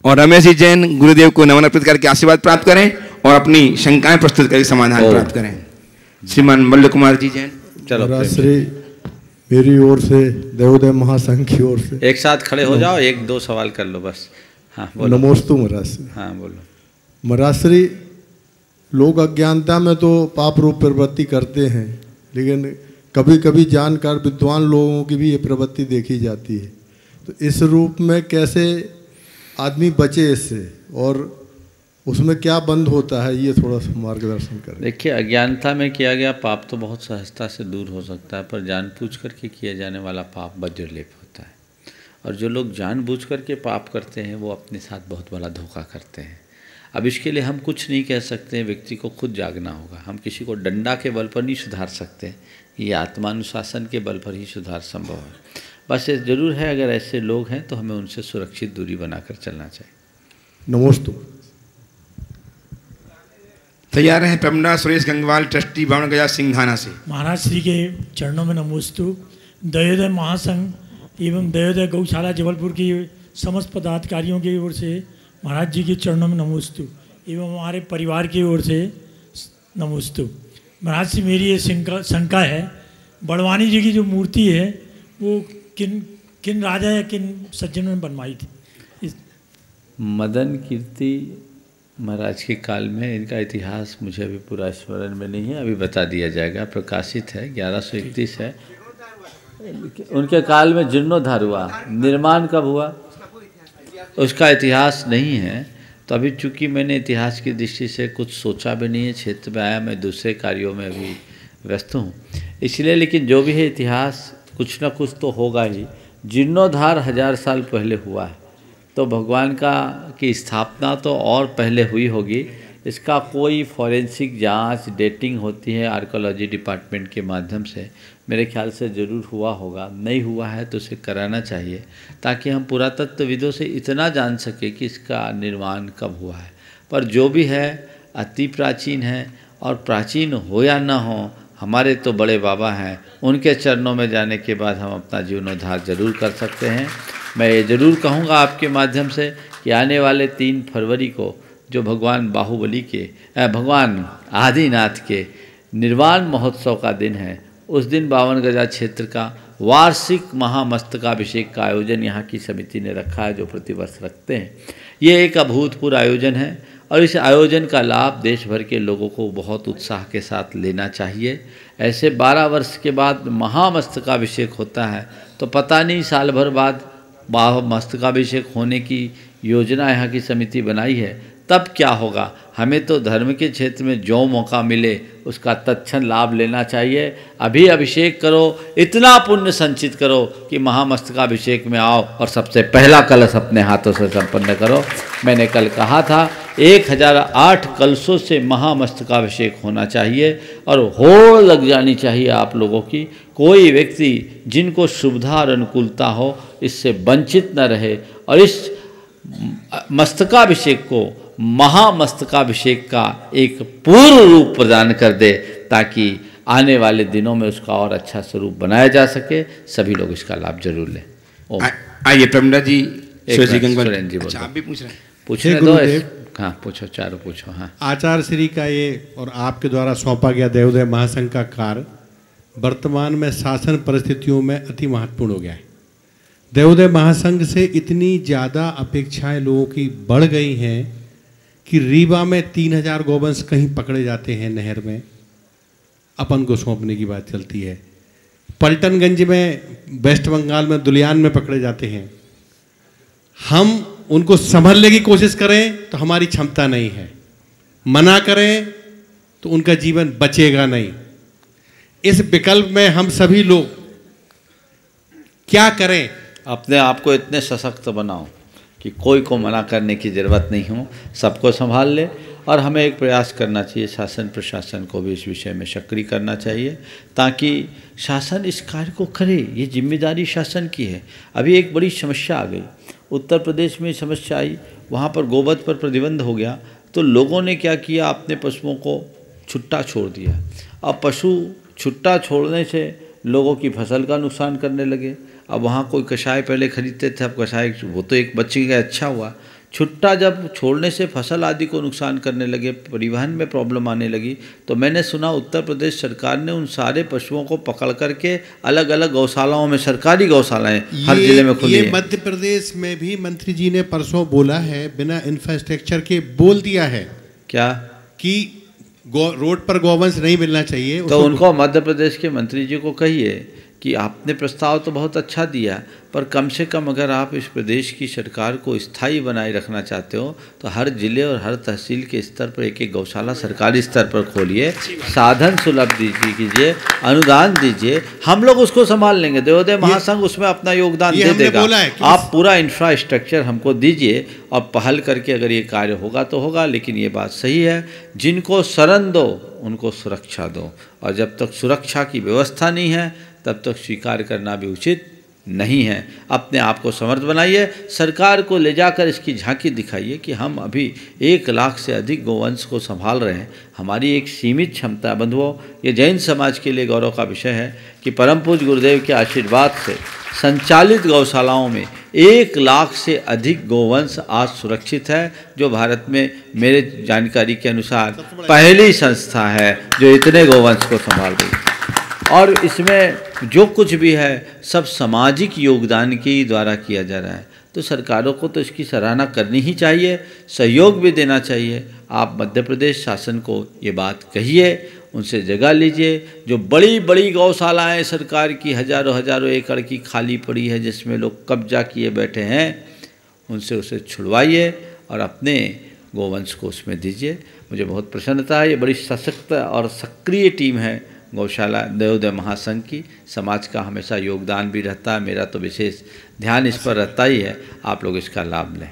और रमेश जी जैन गुरुदेव को नमन अर्पित करके आशीर्वाद प्राप्त करें और अपनी शंकाएं प्रस्तुत करके समाधान प्राप्त करें। श्रीमान मल्ल कुमार जी जैन। चलो श्री मेरी ओर से देवोदय महासंघ की ओर से एक साथ खड़े हो जाओ, एक दो सवाल कर लो बस। हाँ बोलो। नमोस्तु महाराज श्री। हाँ बोलो। महाराज श्री, लोग अज्ञानता में तो पाप रूप प्रवृत्ति करते हैं, लेकिन कभी कभी जानकार विद्वान लोगों की भी ये प्रवृत्ति देखी जाती है। तो इस रूप में कैसे आदमी बचे इससे और उसमें क्या बंद होता है, ये थोड़ा सा मार्गदर्शन करें। देखिए, अज्ञानता में किया गया पाप तो बहुत सहजता से दूर हो सकता है, पर जानबूझ करके किया जाने वाला पाप वज्रलेप होता है। और जो लोग जानबूझ करके पाप करते हैं वो अपने साथ बहुत बड़ा धोखा करते हैं। अब इसके लिए हम कुछ नहीं कह सकते हैं, व्यक्ति को खुद जागना होगा। हम किसी को डंडा के बल पर नहीं सुधार सकते, ये आत्मानुशासन के बल पर ही सुधार संभव है। बस ये जरूर है, अगर ऐसे लोग हैं तो हमें उनसे सुरक्षित दूरी बनाकर चलना चाहिए। नमस्ते। तैयार हैं पेमना सुरेश गंगवाल, ट्रस्टी बावन गजा सिंघाना से। महाराज श्री के चरणों में नमोस्तु। दयोदय महासंघ एवं दयोदय गौशाला जबलपुर की समस्त पदाधिकारियों की ओर से महाराज जी के चरणों में नमोस्तु एवं हमारे परिवार की ओर से नमोस्तु। महाराज श्री, मेरी ये शंका है, बड़वानी जी की जो मूर्ति है वो किन राजा या किन सज्जनों ने बनवाई थी? मदन कीर्ति महाराज के काल में, इनका इतिहास मुझे अभी पूरा स्मरण में नहीं है, अभी बता दिया जाएगा। प्रकाशित है, 1131 है। उनके काल में जीर्णोद्धार हुआ, निर्माण कब हुआ उसका इतिहास नहीं है। तो अभी चूंकि मैंने इतिहास की दृष्टि से कुछ सोचा भी नहीं है, क्षेत्र में आया, मैं दूसरे कार्यों में अभी व्यस्त हूँ इसलिए। लेकिन जो भी है इतिहास कुछ ना कुछ तो होगा ही। जीर्णोद्धार 1000 साल पहले हुआ है, तो भगवान की स्थापना तो और पहले हुई होगी। इसका कोई फॉरेंसिक जांच, डेटिंग होती है आर्कोलॉजी डिपार्टमेंट के माध्यम से, मेरे ख्याल से ज़रूर हुआ होगा। नहीं हुआ है तो उसे कराना चाहिए, ताकि हम पुरातत्वविदों से इतना जान सके कि इसका निर्माण कब हुआ है। पर जो भी है अति प्राचीन है, और प्राचीन हो या ना हो, हमारे तो बड़े बाबा हैं, उनके चरणों में जाने के बाद हम अपना जीवनोद्धार जरूर कर सकते हैं। मैं ये ज़रूर कहूँगा आपके माध्यम से कि आने वाले 3 फरवरी को जो भगवान बाहुबली के, भगवान आदिनाथ के निर्वाण महोत्सव का दिन है, उस दिन 52 गजा क्षेत्र का वार्षिक महामस्तकाभिषेक का आयोजन यहाँ की समिति ने रखा है, जो प्रतिवर्ष रखते हैं। ये एक अभूतपूर्व आयोजन है और इस आयोजन का लाभ देश भर के लोगों को बहुत उत्साह के साथ लेना चाहिए। ऐसे 12 वर्ष के बाद महामस्तकाभिषेक होता है, तो पता नहीं साल भर बाद मस्तकाभिषेक होने की योजना यहाँ की समिति बनाई है, तब क्या होगा। हमें तो धर्म के क्षेत्र में जो मौका मिले उसका तत्क्षण लाभ लेना चाहिए। अभी अभिषेक करो, इतना पुण्य संचित करो कि महामस्तकाभिषेक में आओ और सबसे पहला कलश अपने हाथों से संपन्न करो। मैंने कल कहा था 1008 कलशों से महामस्तकाभिषेक होना चाहिए और होड़ लग जानी चाहिए आप लोगों की। कोई व्यक्ति जिनको सुविधा और अनुकूलता हो इससे वंचित न रहे और इस मस्तकाभिषेक को महामस्तकाभिषेक का एक पूर्ण रूप प्रदान कर दे, ताकि आने वाले दिनों में उसका और अच्छा स्वरूप बनाया जा सके। सभी लोग इसका लाभ जरूर लें। आइए प्रमदा जी, सुरेन जी अच्छा, आप भी पूछ रहे हैं? पूछने दो। हाँ पूछो, चारों पूछो। हाँ, आचार्य श्री का ये और आपके द्वारा सौंपा गया देवोदय महासंघ का कार्य वर्तमान में शासन परिस्थितियों में अति महत्वपूर्ण हो गया है। देवोदय महासंघ से इतनी ज़्यादा अपेक्षाएं लोगों की बढ़ गई हैं कि रीवा में 3000 गौवंश कहीं पकड़े जाते हैं नहर में, अपन को सौंपने की बात चलती है। पलटनगंज में, वेस्ट बंगाल में, दुलियान में पकड़े जाते हैं। हम उनको संभालने की कोशिश करें तो हमारी क्षमता नहीं है, मना करें तो उनका जीवन बचेगा नहीं। इस विकल्प में हम सभी लोग क्या करें? अपने आप को इतने सशक्त बनाओ कि कोई को मना करने की ज़रूरत नहीं हो, सबको संभाल ले। और हमें एक प्रयास करना चाहिए, शासन प्रशासन को भी इस विषय में सक्रिय करना चाहिए ताकि शासन इस कार्य को करे। ये जिम्मेदारी शासन की है। अभी एक बड़ी समस्या आ गई, उत्तर प्रदेश में समस्या आई, वहाँ पर गोवध पर प्रतिबंध हो गया तो लोगों ने क्या किया, अपने पशुओं को छुट्टा छोड़ दिया। अब पशु छुट्टा छोड़ने से लोगों की फसल का नुकसान करने लगे। अब वहाँ कोई कषाय पहले खरीदते थे, अब कषाय वो तो एक बच्चे का अच्छा हुआ, छुट्टा जब छोड़ने से फसल आदि को नुकसान करने लगे, परिवहन में प्रॉब्लम आने लगी, तो मैंने सुना उत्तर प्रदेश सरकार ने उन सारे पशुओं को पकड़ करके अलग अलग गौशालाओं में, सरकारी गौशालाएं हर जिले में खुली है। मध्य प्रदेश में भी मंत्री जी ने परसों बोला है, बिना इंफ्रास्ट्रक्चर के बोल दिया है क्या कि रोड पर गौवंश नहीं मिलना चाहिए। तो उनको मध्य प्रदेश के मंत्री जी को कहिए कि आपने प्रस्ताव तो बहुत अच्छा दिया, पर कम से कम अगर आप इस प्रदेश की सरकार को स्थायी बनाए रखना चाहते हो तो हर जिले और हर तहसील के स्तर पर एक एक गौशाला सरकारी स्तर पर खोलिए, साधन सुलभ कीजिए, अनुदान दीजिए, हम लोग उसको संभाल लेंगे। देवोदय महासंघ उसमें अपना योगदान दे देगा। आप पूरा इंफ्रास्ट्रक्चर हमको दीजिए और पहल करके अगर ये कार्य होगा तो होगा। लेकिन ये बात सही है, जिनको शरण दो उनको सुरक्षा दो, और जब तक सुरक्षा की व्यवस्था नहीं है तब तक स्वीकार करना भी उचित नहीं है। अपने आप को समर्थ बनाइए, सरकार को ले जाकर इसकी झांकी दिखाइए कि हम अभी 1 लाख से अधिक गोवंश को संभाल रहे हैं, हमारी एक सीमित क्षमता। बंधुओं, ये जैन समाज के लिए गौरव का विषय है कि परम पूज्य गुरुदेव के आशीर्वाद से संचालित गौशालाओं में 1 लाख से अधिक गोवंश आज सुरक्षित है, जो भारत में मेरे जानकारी के अनुसार पहली संस्था है जो इतने गोवंश को संभाल रही है। और इसमें जो कुछ भी है सब सामाजिक योगदान के द्वारा किया जा रहा है, तो सरकारों को तो इसकी सराहना करनी ही चाहिए, सहयोग भी देना चाहिए। आप मध्य प्रदेश शासन को ये बात कहिए, उनसे जगह लीजिए। जो बड़ी बड़ी गौशालाएं सरकार की हजारों हजारों एकड़ की खाली पड़ी है, जिसमें लोग कब्जा किए बैठे हैं, उनसे उसे छुड़वाइए और अपने गोवंश को उसमें दीजिए। मुझे बहुत प्रसन्नता है, ये बड़ी सशक्त और सक्रिय टीम है गौशाला देवोदय महासंघ की। समाज का हमेशा योगदान भी रहता है, मेरा तो विशेष ध्यान इस पर रहता ही है। आप लोग इसका लाभ लें।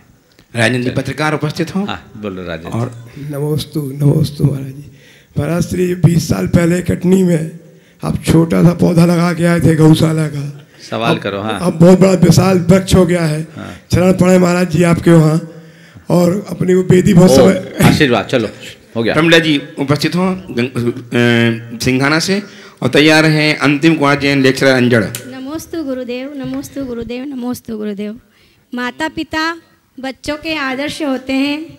राजन जी पत्रकार उपस्थित हों। हाँ बोलो राजन। और नमोस्तु नमोस्तु महाराज जी। महाराज श्री 20 साल पहले कटनी में आप छोटा सा पौधा लगा के आए थे गौशाला का, सवाल करो। हाँ, अब बहुत बड़ा विशाल वृक्ष हो गया है। हाँ। चरण पड़े महाराज जी आपके वहाँ, और अपनी वो बेदी बहुत समय आशीर्वाद। चलो हो गया। प्रमिला जी उपस्थित हों सिंघाना से, और तैयार हैं अंतिम कुमार जैन लेक्चरर अंजड़। नमोस्तु गुरुदेव, नमोस्तु गुरुदेव, नमोस्तु गुरुदेव। माता पिता बच्चों के आदर्श होते हैं,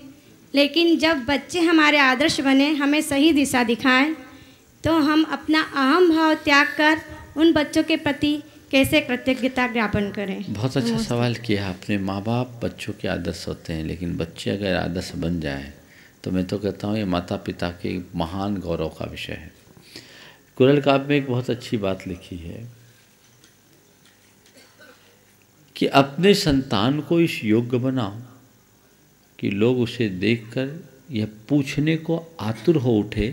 लेकिन जब बच्चे हमारे आदर्श बने, हमें सही दिशा दिखाएं, तो हम अपना अहम भाव त्याग कर उन बच्चों के प्रति कैसे कृतज्ञता ज्ञापन करें। बहुत अच्छा सवाल किया आपने। माँ बाप बच्चों के आदर्श होते हैं, लेकिन बच्चे अगर आदर्श बन जाए तो मैं तो कहता हूँ ये माता पिता के महान गौरव का विषय है। कुरल काव्य में एक बहुत अच्छी बात लिखी है कि अपने संतान को इस योग्य बनाओ कि लोग उसे देखकर यह पूछने को आतुर हो उठे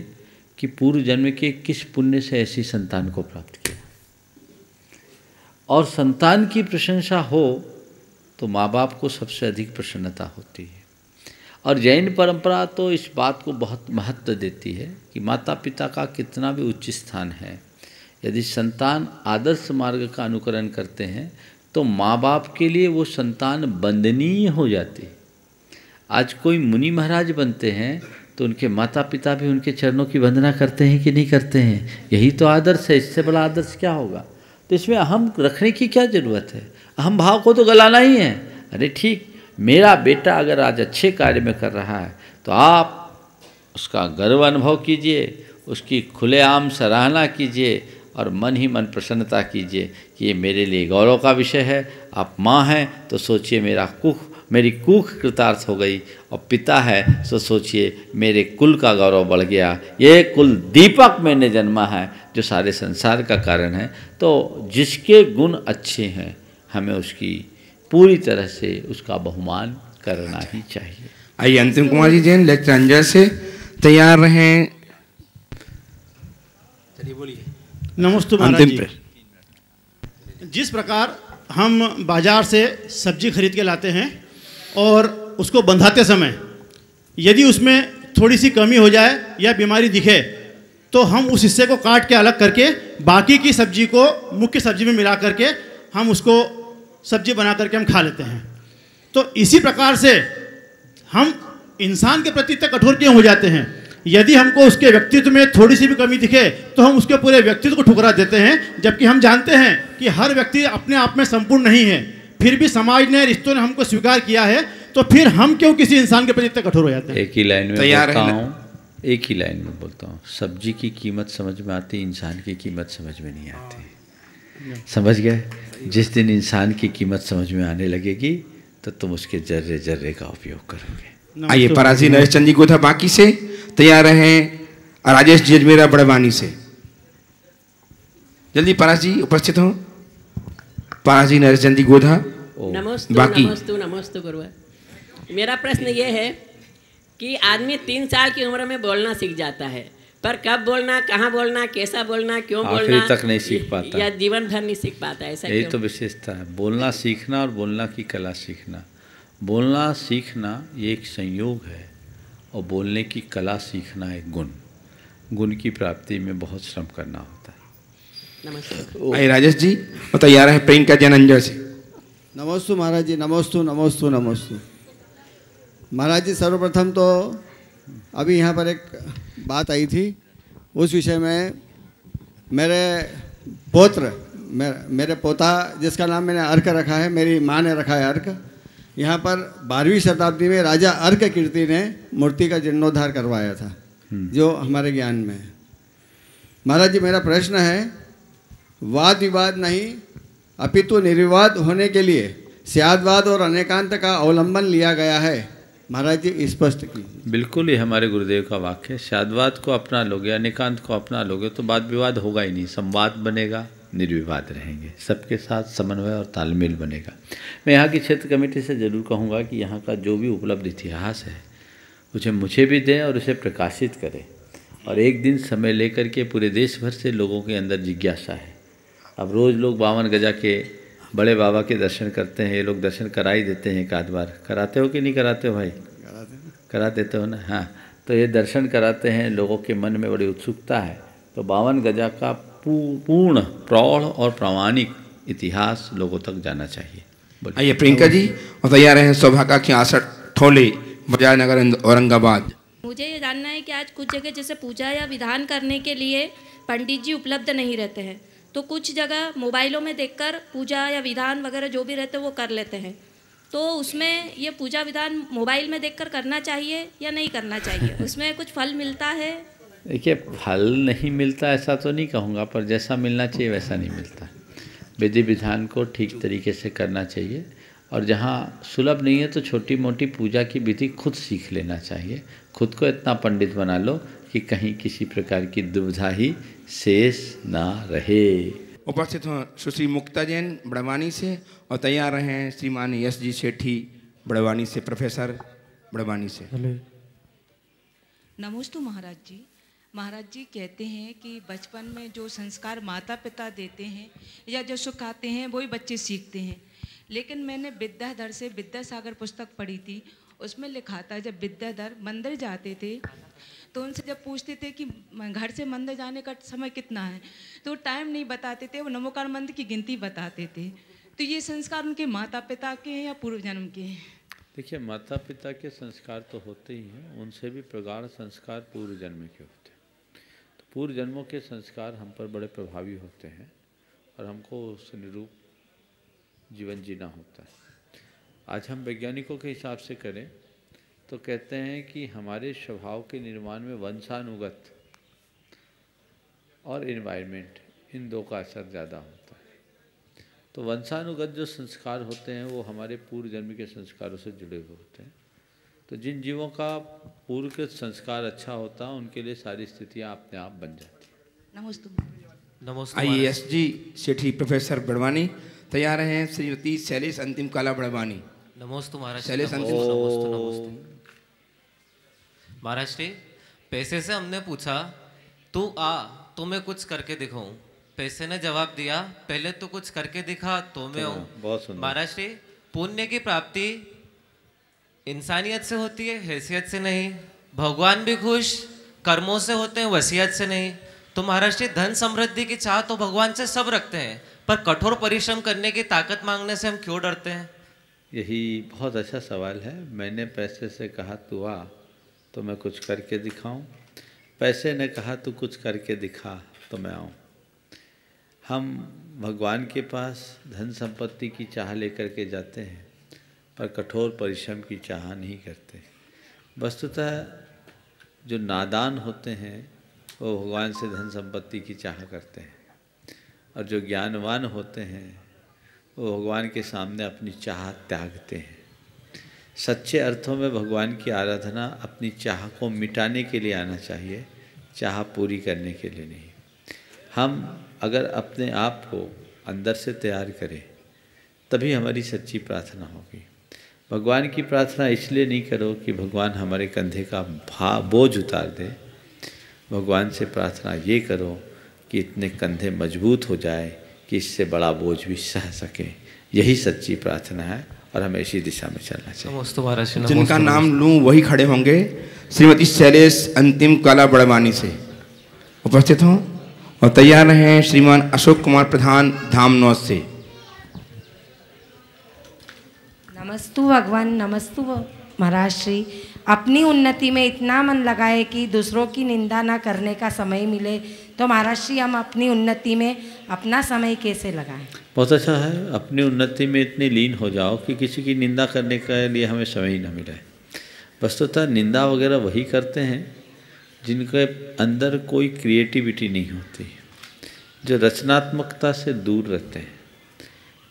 कि पूर्व जन्म के किस पुण्य से ऐसी संतान को प्राप्त किया। और संतान की प्रशंसा हो तो माँ बाप को सबसे अधिक प्रसन्नता होती है। और जैन परंपरा तो इस बात को बहुत महत्व देती है कि माता पिता का कितना भी उच्च स्थान है, यदि संतान आदर्श मार्ग का अनुकरण करते हैं तो माँ बाप के लिए वो संतान वंदनीय हो जाती है। आज कोई मुनि महाराज बनते हैं तो उनके माता पिता भी उनके चरणों की वंदना करते हैं कि नहीं करते हैं? यही तो आदर्श है, इससे बड़ा आदर्श क्या होगा? तो इसमें अहम रखने की क्या ज़रूरत है? अहम भाव को तो गलाना ही है। अरे ठीक, मेरा बेटा अगर आज अच्छे कार्य में कर रहा है तो आप उसका गर्व अनुभव कीजिए, उसकी खुलेआम सराहना कीजिए और मन ही मन प्रसन्नता कीजिए कि ये मेरे लिए गौरव का विषय है। आप माँ हैं तो सोचिए मेरा कुख मेरी कूख कृतार्थ हो गई, और पिता है तो सोचिए मेरे कुल का गौरव बढ़ गया, ये कुल दीपक मैंने जन्मा है जो सारे संसार का कारण है। तो जिसके गुण अच्छे हैं हमें उसकी पूरी तरह से उसका बहुमान करना ही चाहिए। आइए अंतिम कुमार जी जैन लेक्चर अंजय से तैयार रहें। चलिए बोलिए। नमस्ते महाराज जी। जिस प्रकार हम बाजार से सब्जी खरीद के लाते हैं और उसको बंधाते समय यदि उसमें थोड़ी सी कमी हो जाए या बीमारी दिखे तो हम उस हिस्से को काट के अलग करके बाकी की सब्जी को मुख्य सब्जी में मिला करके हम उसको सब्जी बना करके हम खा लेते हैं। तो इसी प्रकार से हम इंसान के प्रति इतने कठोर क्यों हो जाते हैं? यदि हमको उसके व्यक्तित्व में थोड़ी सी भी कमी दिखे तो हम उसके पूरे व्यक्तित्व को ठुकरा देते हैं, जबकि हम जानते हैं कि हर व्यक्ति अपने आप में संपूर्ण नहीं है। फिर भी समाज ने, रिश्तों ने हमको स्वीकार किया है, तो फिर हम क्यों किसी इंसान के प्रति इतने कठोर हो जाते हैं? एक ही लाइन में बोलता हूँ, एक ही लाइन में बोलता हूँ, सब्जी की कीमत समझ में आती, इंसान की कीमत समझ में नहीं आती। समझ गए? जिस दिन इंसान की कीमत समझ में आने लगेगी तो तुम उसके जर्रे जर्रे का उपयोग करोगे। आइए पराजी नरेश चंद जी गोधा बाकी से तैयार रहें, राजेश जी अजमेरा बड़वानी से। जल्दी पराज जी उपस्थित हो। पराजी नरेश चंद जी गोधा बाकी। नमस्तु गुरुवर। मेरा प्रश्न ये है कि आदमी 3 साल की उम्र में बोलना सीख जाता है, पर कब बोलना, कहाँ बोलना, कैसा बोलना, क्यों बोलना आखिरी तक नहीं सीख पाता, या जीवन भर नहीं सीख पाता। ऐसा यही तो विशेषता है, बोलना सीखना और बोलना की कला सीखना। बोलना सीखना ये एक संयोग है और बोलने की कला सीखना एक गुण। गुण की प्राप्ति में बहुत श्रम करना होता है। नमस्ते। आइए राजेश जी और तैयार है प्रियंका जैन से। नमस्तु महाराज जी। नमस्तु नमस्तु नमस्तु महाराज जी। सर्वप्रथम तो अभी यहाँ पर एक बात आई थी, उस विषय में मेरे पोता जिसका नाम मैंने अर्क रखा है, मेरी माँ ने रखा है अर्क। यहाँ पर 12वीं शताब्दी में राजा अर्क कीर्ति ने मूर्ति का जीर्णोद्धार करवाया था, जो हमारे ज्ञान में है। महाराज जी मेरा प्रश्न है, वाद विवाद नहीं अपितु निर्विवाद होने के लिए स्यादवाद और अनेकांत का अवलंबन लिया गया है। महाराज जी स्पष्ट कीजिए। बिल्कुल, ये हमारे गुरुदेव का वाक्य है। स्यादवाद को अपना लोगे, अनेकांत को अपना लोगे तो वाद विवाद होगा ही नहीं, संवाद बनेगा, निर्विवाद रहेंगे, सबके साथ समन्वय और तालमेल बनेगा। मैं यहाँ की क्षेत्र कमेटी से ज़रूर कहूँगा कि यहाँ का जो भी उपलब्ध इतिहास है उसे मुझे भी दें और उसे प्रकाशित करें, और एक दिन समय लेकर के पूरे देश भर से लोगों के अंदर जिज्ञासा है। अब रोज़ लोग 52 गजा के बड़े बाबा के दर्शन करते हैं, ये लोग दर्शन करा ही देते हैं एक आध बार। कराते हो कि नहीं कराते हो भाई? करा देते हो ना? हाँ, तो ये दर्शन कराते हैं, लोगों के मन में बड़ी उत्सुकता है। तो 52 गजा का पूर्ण प्रौढ़ और प्रामाणिक इतिहास लोगों तक जाना चाहिए। आइए प्रियंका जी और तैयार हैं सौभाग्य 68 ठोले बजाय नगर औरंगाबाद। मुझे ये जानना है कि आज कुछ जगह जैसे पूजा या विधान करने के लिए पंडित जी उपलब्ध नहीं रहते हैं, तो कुछ जगह मोबाइलों में देखकर पूजा या विधान वगैरह जो भी रहते हैं वो कर लेते हैं। तो उसमें ये पूजा विधान मोबाइल में देखकर करना चाहिए या नहीं करना चाहिए? उसमें कुछ फल मिलता है? देखिए, फल नहीं मिलता ऐसा तो नहीं कहूँगा, पर जैसा मिलना चाहिए वैसा नहीं मिलता। विधि विधान को ठीक तरीके से करना चाहिए, और जहाँ सुलभ नहीं है तो छोटी मोटी पूजा की विधि खुद सीख लेना चाहिए। खुद को इतना पंडित बना लो कि कहीं किसी प्रकार की दुविधा ही शेष ना रहे। उपस्थित हो सुश्री मुक्ता जैन बड़वानी से और तैयार हैं श्रीमान यश जी सेठी बड़वानी से, प्रोफेसर बड़वानी से। नमस्ते महाराज जी। महाराज जी कहते हैं कि बचपन में जो संस्कार माता पिता देते हैं या जो सिखाते हैं वही बच्चे सीखते हैं, लेकिन मैंने विद्याधर से विद्यासागर पुस्तक पढ़ी थी, उसमें लिखा था जब विद्याधर मंदिर जाते थे तो उनसे जब पूछते थे कि घर से मंदिर जाने का समय कितना है तो टाइम नहीं बताते थे, वो नमोकार मंदिर की गिनती बताते थे। तो ये संस्कार उनके माता पिता के हैं या पूर्व जन्म के हैं? देखिए, माता पिता के संस्कार तो होते ही हैं, उनसे भी प्रगाढ़ संस्कार पूर्व जन्म के होते हैं। तो पूर्व जन्मों के संस्कार हम पर बड़े प्रभावी होते हैं और हमको उस अनुरूप जीवन जीना होता है। आज हम वैज्ञानिकों के हिसाब से करें तो कहते हैं कि हमारे स्वभाव के निर्माण में वंशानुगत और इन्वायरमेंट, इन दो का असर ज़्यादा होता है। तो वंशानुगत जो संस्कार होते हैं वो हमारे पूर्व जन्म के संस्कारों से जुड़े हुए होते हैं। तो जिन जीवों का पूर्व के संस्कार अच्छा होता है उनके लिए सारी स्थितियाँ अपने आप बन जाती हैं। नमस्ते। IASG सेठी प्रोफेसर बड़वानी तैयार हैं। श्रीमती शैलेश अंतिम काला बड़वानी। नमस्ते महाराज। शैलेश अंतिम। नमस्ते महाराज जी, पैसे से हमने पूछा तू आ तो मैं कुछ करके दिखाऊं। पैसे ने जवाब दिया पहले तो कुछ करके दिखा तो मैं आऊं। बहुत सुंदर। महाराज जी, पुण्य की प्राप्ति इंसानियत से होती है, हैसियत से नहीं। भगवान भी खुश कर्मों से होते हैं, वसीयत से नहीं। तो महाराज जी, धन समृद्धि की चाह तो भगवान से सब रखते हैं, पर कठोर परिश्रम करने की ताकत मांगने से हम क्यों डरते हैं? यही बहुत अच्छा सवाल है। मैंने पैसे से कहा तू आ तो मैं कुछ करके दिखाऊं, पैसे ने कहा तू कुछ करके दिखा तो मैं आऊं। हम भगवान के पास धन संपत्ति की चाह लेकर के जाते हैं, पर कठोर परिश्रम की चाह नहीं करते। वस्तुतः जो नादान होते हैं वो भगवान से धन संपत्ति की चाह करते हैं, और जो ज्ञानवान होते हैं वो भगवान के सामने अपनी चाह त्यागते हैं। सच्चे अर्थों में भगवान की आराधना अपनी चाह को मिटाने के लिए आना चाहिए, चाह पूरी करने के लिए नहीं। हम अगर अपने आप को अंदर से तैयार करें तभी हमारी सच्ची प्रार्थना होगी। भगवान की प्रार्थना इसलिए नहीं करो कि भगवान हमारे कंधे का बोझ उतार दे। भगवान से प्रार्थना ये करो कि इतने कंधे मजबूत हो जाए कि इससे बड़ा बोझ भी सह सके। यही सच्ची प्रार्थना है और हमें इसी दिशा में चलना चाहिए। जिनका नाम लूँ वही खड़े होंगे। श्रीमती शैलेश अंतिम काला बड़वानी से उपस्थित हों और तैयार रहें। श्रीमान अशोक कुमार प्रधान धामनौद से। नमस्तु भगवान, नमस्तु महाराज श्री। अपनी उन्नति में इतना मन लगाए कि दूसरों की निंदा ना करने का समय मिले, तो महाराज श्री हम अपनी उन्नति में अपना समय कैसे लगाएं? बहुत अच्छा है। अपनी उन्नति में इतने लीन हो जाओ कि किसी की निंदा करने के लिए हमें समय ही न मिले। वस्तुतः निंदा वगैरह वही करते हैं जिनके अंदर कोई क्रिएटिविटी नहीं होती, जो रचनात्मकता से दूर रहते हैं,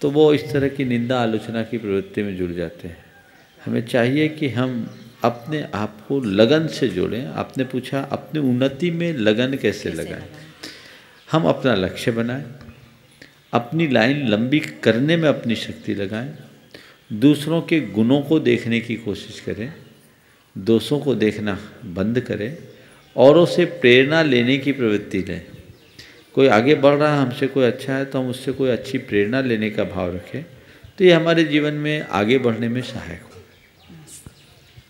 तो वो इस तरह की निंदा आलोचना की प्रवृत्ति में जुड़ जाते हैं। हमें चाहिए कि हम अपने आप को लगन से जोड़ें। आपने पूछा अपनी उन्नति में लगन कैसे लगाएं। हम अपना लक्ष्य बनाएं, अपनी लाइन लंबी करने में अपनी शक्ति लगाएं, दूसरों के गुणों को देखने की कोशिश करें, दोषों को देखना बंद करें, औरों से प्रेरणा लेने की प्रवृत्ति लें। कोई आगे बढ़ रहा है, हमसे कोई अच्छा है, तो हम उससे कोई अच्छी प्रेरणा लेने का भाव रखें, तो ये हमारे जीवन में आगे बढ़ने में सहायक हो।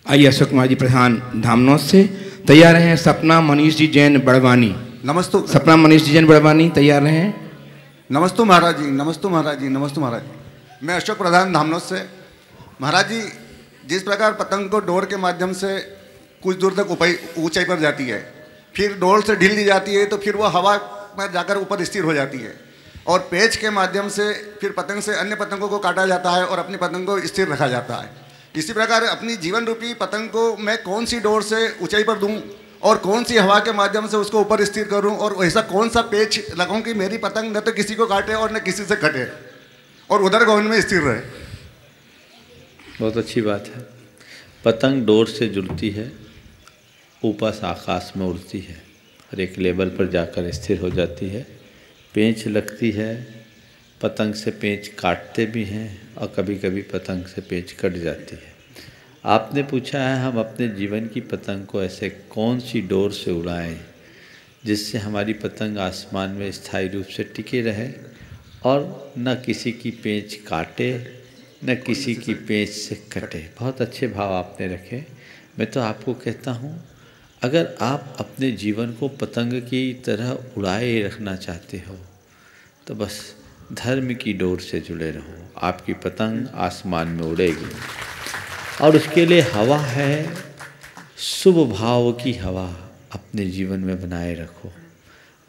आइए अशोक कुमार जी प्रधान धामनौद से तैयार हैं। सपना मनीष जी जैन बड़वानी। नमस्ते। सपना मनीष जी जैन बड़वानी तैयार हैं। नमस्ते महाराज जी, नमस्ते महाराज जी, नमस्ते महाराज जी। मैं अशोक प्रधान धामनौद से। महाराज जी, जिस प्रकार पतंग को डोर के माध्यम से कुछ दूर तक ऊंचाई पर जाती है, फिर डोर से ढील दी जाती है, तो फिर वो हवा में जाकर ऊपर स्थिर हो जाती है, और पेच के माध्यम से फिर पतंग से अन्य पतंगों को काटा जाता है और अपनी पतंग को स्थिर रखा जाता है। इसी प्रकार अपनी जीवन रूपी पतंग को मैं कौन सी डोर से ऊंचाई पर दूं और कौन सी हवा के माध्यम से उसको ऊपर स्थिर करूं, और ऐसा कौन सा पेच लगाऊं कि मेरी पतंग न तो किसी को काटे और न किसी से कटे और उधर गोविंद में स्थिर रहे। बहुत अच्छी बात है। पतंग डोर से जुड़ती है, ऊपर से आकाश में उड़ती है और एक लेवल पर जाकर स्थिर हो जाती है। पेंच लगती है, पतंग से पेंच काटते भी हैं और कभी कभी पतंग से पेंच कट जाती है। आपने पूछा है हम अपने जीवन की पतंग को ऐसे कौन सी डोर से उड़ाएं जिससे हमारी पतंग आसमान में स्थायी रूप से टिके रहे और न किसी की पेंच काटे न किसी की पेंच से कटे। बहुत अच्छे भाव आपने रखे। मैं तो आपको कहता हूँ, अगर आप अपने जीवन को पतंग की तरह उड़ाए रखना चाहते हो तो बस धर्म की डोर से जुड़े रहो, आपकी पतंग आसमान में उड़ेगी। और उसके लिए हवा है, शुभ भाव की हवा अपने जीवन में बनाए रखो,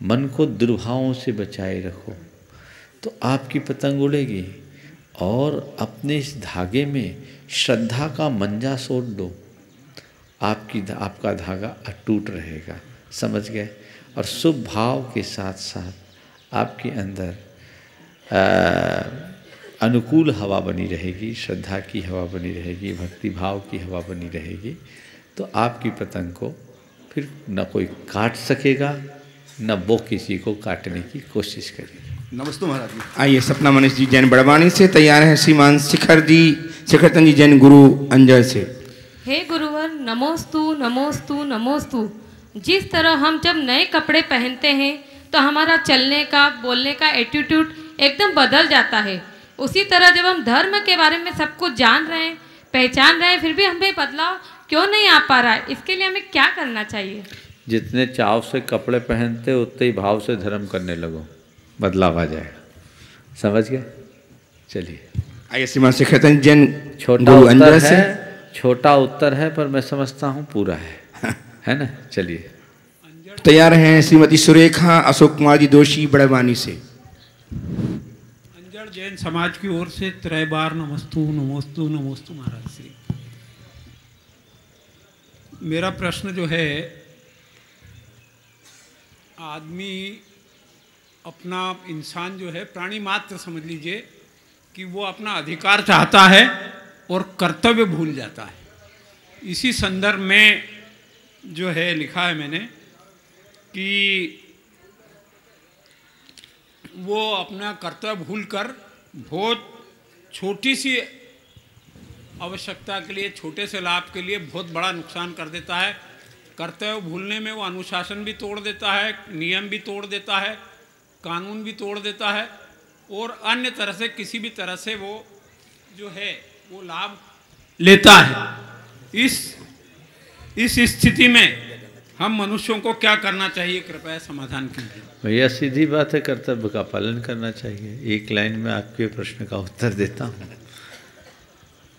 मन को दुर्भावों से बचाए रखो, तो आपकी पतंग उड़ेगी। और अपने इस धागे में श्रद्धा का मंजा सोड़ दो, आपका धागा अटूट रहेगा। समझ गए? और शुभ भाव के साथ साथ आपके अंदर अनुकूल हवा बनी रहेगी, श्रद्धा की हवा बनी रहेगी, भक्ति भाव की हवा बनी रहेगी, तो आपकी पतंग को फिर न कोई काट सकेगा, न वो किसी को काटने की कोशिश करेगी। नमस्ते महाराज जी। आइए सपना मनीष जी जैन बड़वानी से तैयार हैं श्रीमान शिखरतन जी जैन गुरु अंजल से। हे गुरुवर नमोस्तु नमोस्तु नमोस्तु। जिस तरह हम जब नए कपड़े पहनते हैं तो हमारा चलने का बोलने का एटीट्यूड एकदम बदल जाता है, उसी तरह जब हम धर्म के बारे में सब कुछ जान रहे हैं, पहचान रहे हैं, फिर भी हमें बदलाव क्यों नहीं आ पा रहा है, इसके लिए हमें क्या करना चाहिए? जितने चाव से कपड़े पहनते उतने ही भाव से धर्म करने लगो, बदलाव आ जाएगा। समझ गए? चलिए आइए श्रीमान शिखरतन जैन छोटा उत्तर है, छोटा उत्तर है पर मैं समझता हूँ पूरा है ना? चलिए तैयार हैं श्रीमती सुरेखा अशोक कुमार जी दोषी बड़वानी से। अंजड़ जैन समाज की ओर से 3 बार नमस्तु नमस्तु नमस्तु महाराज श्री। मेरा प्रश्न जो है, आदमी अपना इंसान जो है प्राणी मात्र समझ लीजिए कि वो अपना अधिकार चाहता है और कर्तव्य भूल जाता है। इसी संदर्भ में जो है लिखा है मैंने कि वो अपना कर्तव्य भूलकर बहुत छोटी सी आवश्यकता के लिए, छोटे से लाभ के लिए बहुत बड़ा नुकसान कर देता है। कर्तव्य भूलने में वो अनुशासन भी तोड़ देता है, नियम भी तोड़ देता है, कानून भी तोड़ देता है और अन्य तरह से किसी भी तरह से वो जो है वो लाभ लेता है। इस स्थिति में हम मनुष्यों को क्या करना चाहिए, कृपया समाधान कीजिए। भैया सीधी बात है, कर्तव्य का पालन करना चाहिए। एक लाइन में आपके प्रश्न का उत्तर देता हूँ।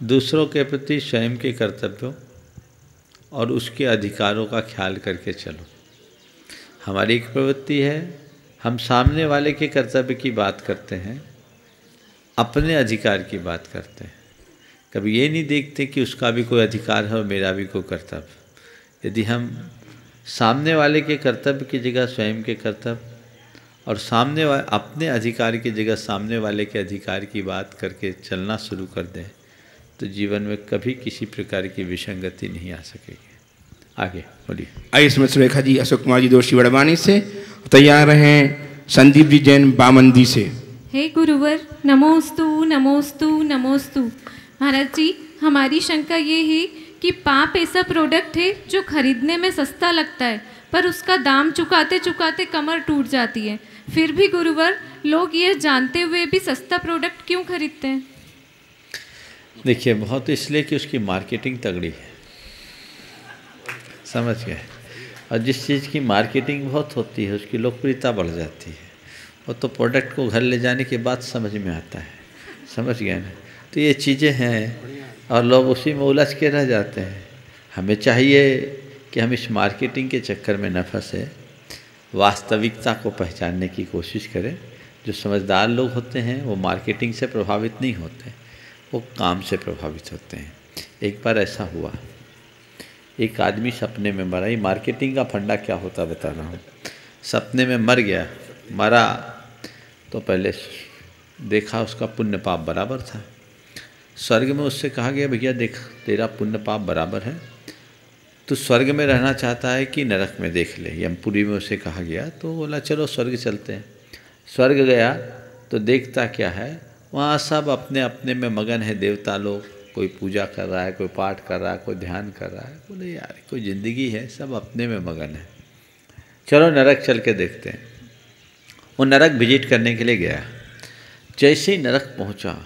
दूसरों के प्रति स्वयं के कर्तव्यों और उसके अधिकारों का ख्याल करके चलो। हमारी एक प्रवृत्ति है, हम सामने वाले के कर्तव्य की बात करते हैं, अपने अधिकार की बात करते हैं, कभी ये नहीं देखते कि उसका भी कोई अधिकार है और मेरा भी कोई कर्तव्य। यदि हम सामने वाले के कर्तव्य की जगह स्वयं के कर्तव्य और अपने अधिकार की जगह सामने वाले के अधिकार की बात करके चलना शुरू कर दें तो जीवन में कभी किसी प्रकार की विसंगति नहीं आ सकेगी। आगे बोलिए। आइए श्रीमती सुरेखा जी अशोक कुमार जी दोषी बड़वानी से तैयार हैं संदीप जी जैन बामंदी से। हे गुरुवर नमोस्तु नमोस्तु नमोस्तु। महाराज जी, हमारी शंका ये है कि पाप ऐसा प्रोडक्ट है जो खरीदने में सस्ता लगता है पर उसका दाम चुकाते चुकाते कमर टूट जाती है। फिर भी गुरुवर, लोग ये जानते हुए भी सस्ता प्रोडक्ट क्यों खरीदते हैं? देखिए, बहुत इसलिए कि उसकी मार्केटिंग तगड़ी है, समझ गए। और जिस चीज़ की मार्केटिंग बहुत होती है उसकी लोकप्रियता बढ़ जाती है, वो तो प्रोडक्ट को घर ले जाने के बाद समझ में आता है, समझ गए ना? तो ये चीज़ें हैं और लोग उसी में उलझ के रह जाते हैं। हमें चाहिए कि हम इस मार्केटिंग के चक्कर में न फंसे, वास्तविकता को पहचानने की कोशिश करें। जो समझदार लोग होते हैं वो मार्केटिंग से प्रभावित नहीं होते, वो काम से प्रभावित होते हैं। एक बार ऐसा हुआ, एक आदमी सपने में मरा। ये मार्केटिंग का फंडा क्या होता बता रहा हूँ। सपने में मर गया, मरा तो पहले देखा उसका पुण्य पाप बराबर था। स्वर्ग में उससे कहा गया, भैया देख तेरा पुण्य पाप बराबर है, तो स्वर्ग में रहना चाहता है कि नरक में, देख ले। यमपुरी में उसे कहा गया तो बोला चलो स्वर्ग चलते हैं। स्वर्ग गया तो देखता क्या है, वहाँ सब अपने अपने में मगन है। देवता लोग, कोई पूजा कर रहा है, कोई पाठ कर रहा है, कोई ध्यान कर रहा है। बोले यार कोई ज़िंदगी है, सब अपने में मगन है, चलो नरक चल के देखते हैं। वो नरक विजिट करने के लिए गया। जैसे ही नरक पहुँचा,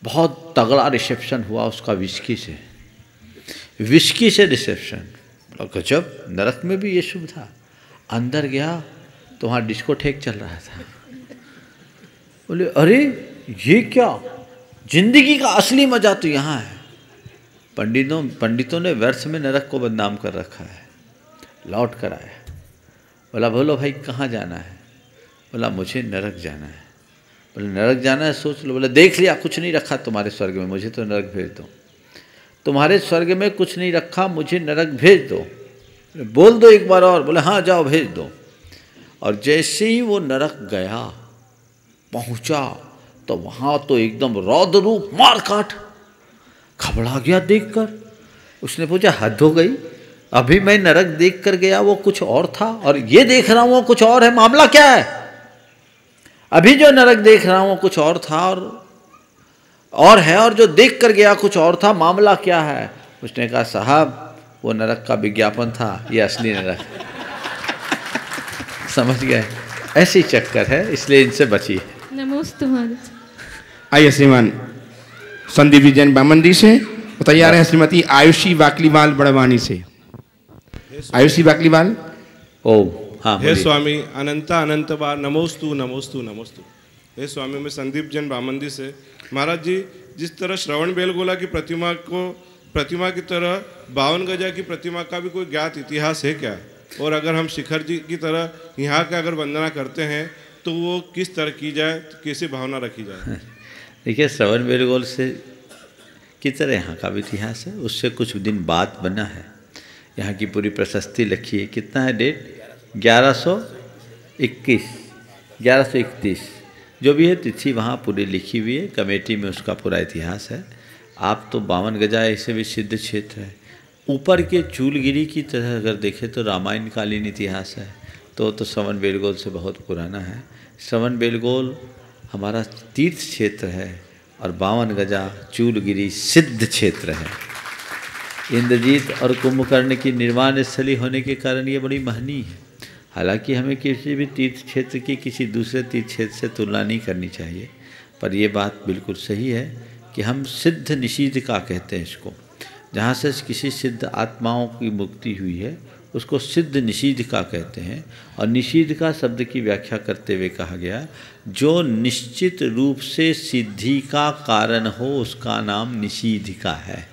बहुत तगड़ा रिसेप्शन हुआ उसका विस्की से रिसेप्शन। गजब, नरक में भी ये सुविधा। अंदर गया तो वहाँ डिस्कोथेक चल रहा था। बोले अरे ये क्या, जिंदगी का असली मजा तो यहाँ है। पंडितों ने व्यर्थ में नरक को बदनाम कर रखा है। लौट कर आया, बोला बोलो भाई कहाँ जाना है? बोला मुझे नरक जाना है। बोले नरक जाना है, सोच लो। बोले देख लिया, कुछ नहीं रखा तुम्हारे स्वर्ग में, मुझे तो नरक भेज दो। तुम्हारे स्वर्ग में कुछ नहीं रखा, मुझे नरक भेज दो। बोल दो एक बार और। बोले हाँ जाओ भेज दो। और जैसे ही वो नरक गया पहुंचा तो वहाँ तो एकदम रौद्र रूप मार काट। घबरा गया देखकर। उसने पूछा हद हो गई, अभी मैं नरक देख कर गया वो कुछ और था और ये देख रहा हूँ वो कुछ और है, मामला क्या है? अभी जो नरक देख रहा हूँ वो कुछ और था और है, और जो देख कर गया कुछ और था, मामला क्या है? उसने कहा साहब वो नरक का विज्ञापन था, ये असली नरक समझ गए? ऐसी चक्कर है, इसलिए इनसे बचिए। नमस्ते महाराज। आइए श्रीमान संदीप जी जैन बामंदी से तैयार है श्रीमती आयुषी वाकलीवाल बड़वानी से। आयुषी वाकलीवाल। ओ हाँ। हे स्वामी अनंता अनंत बार नमोस्तु नमोस्तु नमोस्तु। हे स्वामी मैं संदीप जैन बामंदी से। महाराज जी जिस तरह श्रवण बेलगोला की प्रतिमा की तरह 52 गजा की प्रतिमा का भी कोई ज्ञात इतिहास है क्या? और अगर हम शिखर जी की तरह यहाँ का अगर वंदना करते हैं तो वो किस तरह की जाए, कैसी भावना रखी जाए? देखिए श्रवण बेलगोल से की तरह यहाँ का भी इतिहास है, उससे कुछ दिन बाद बना है। यहाँ की पूरी प्रशस्ति लिखी है। कितना है डेट? 1131 जो भी है तिथि वहाँ पूरी लिखी हुई है। कमेटी में उसका पूरा इतिहास है। आप तो 52 गजा ऐसे भी सिद्ध क्षेत्र है। ऊपर के चूलगिरी की तरह अगर देखें तो रामायण कालीन इतिहास है, तो श्रवण बेलगोल से बहुत पुराना है। श्रवण बेलगोल हमारा तीर्थ क्षेत्र है और 52 गजा चूलगिरी सिद्ध क्षेत्र है। इंद्रजीत और कुंभकर्ण की निर्वाण स्थली होने के कारण ये बड़ी महनी है। हालांकि हमें किसी भी तीर्थ क्षेत्र की किसी दूसरे तीर्थ क्षेत्र से तुलना नहीं करनी चाहिए, पर यह बात बिल्कुल सही है कि हम सिद्ध निषीदिका कहते हैं इसको। जहाँ से किसी सिद्ध आत्माओं की मुक्ति हुई है उसको सिद्ध निषीदिका कहते हैं। और निषीदिका शब्द की व्याख्या करते हुए कहा गया जो निश्चित रूप से सिद्धि का कारण हो उसका नाम निषीदिका है।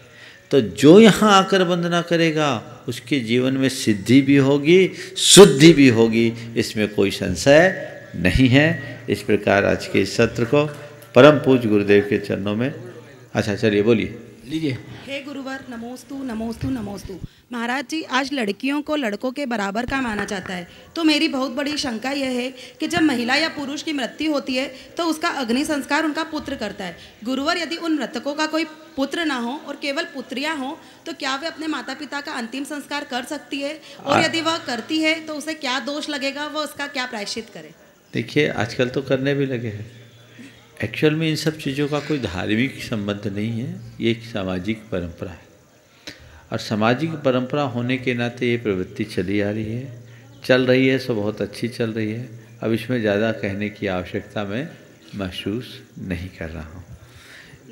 तो जो यहाँ आकर वंदना करेगा उसके जीवन में सिद्धि भी होगी, शुद्धि भी होगी, इसमें कोई संशय नहीं है। इस प्रकार आज के इस सत्र को परम पूज्य गुरुदेव के चरणों में। अच्छा चलिए बोलिए, लीजिए। हे गुरुवर नमोस्तु नमोस्तु नमोस्तु। महाराज जी आज लड़कियों को लड़कों के बराबर का माना जाता है, तो मेरी बहुत बड़ी शंका यह है कि जब महिला या पुरुष की मृत्यु होती है तो उसका अग्नि संस्कार उनका पुत्र करता है। गुरुवर यदि उन मृतकों का कोई पुत्र ना हो और केवल पुत्रियां हो तो क्या वे अपने माता पिता का अंतिम संस्कार कर सकती है? और यदि वह करती है तो उसे क्या दोष लगेगा, वह उसका क्या प्रायश्चित करे? देखिए आजकल तो करने भी लगे हैं। एक्चुअल में इन सब चीज़ों का कोई धार्मिक संबंध नहीं है, ये एक सामाजिक परंपरा है। और सामाजिक परंपरा होने के नाते ये प्रवृत्ति चली आ रही है, चल रही है, सो बहुत अच्छी चल रही है। अब इसमें ज़्यादा कहने की आवश्यकता मैं महसूस नहीं कर रहा हूँ।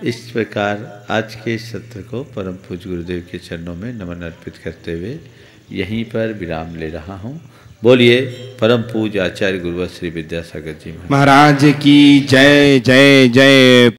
इस प्रकार आज के सत्र को परम पूज्य गुरुदेव के चरणों में नमन अर्पित करते हुए यहीं पर विराम ले रहा हूँ। बोलिए परम पूज्य आचार्य गुरुवर श्री विद्यासागर जी महाराज की जय जय जय।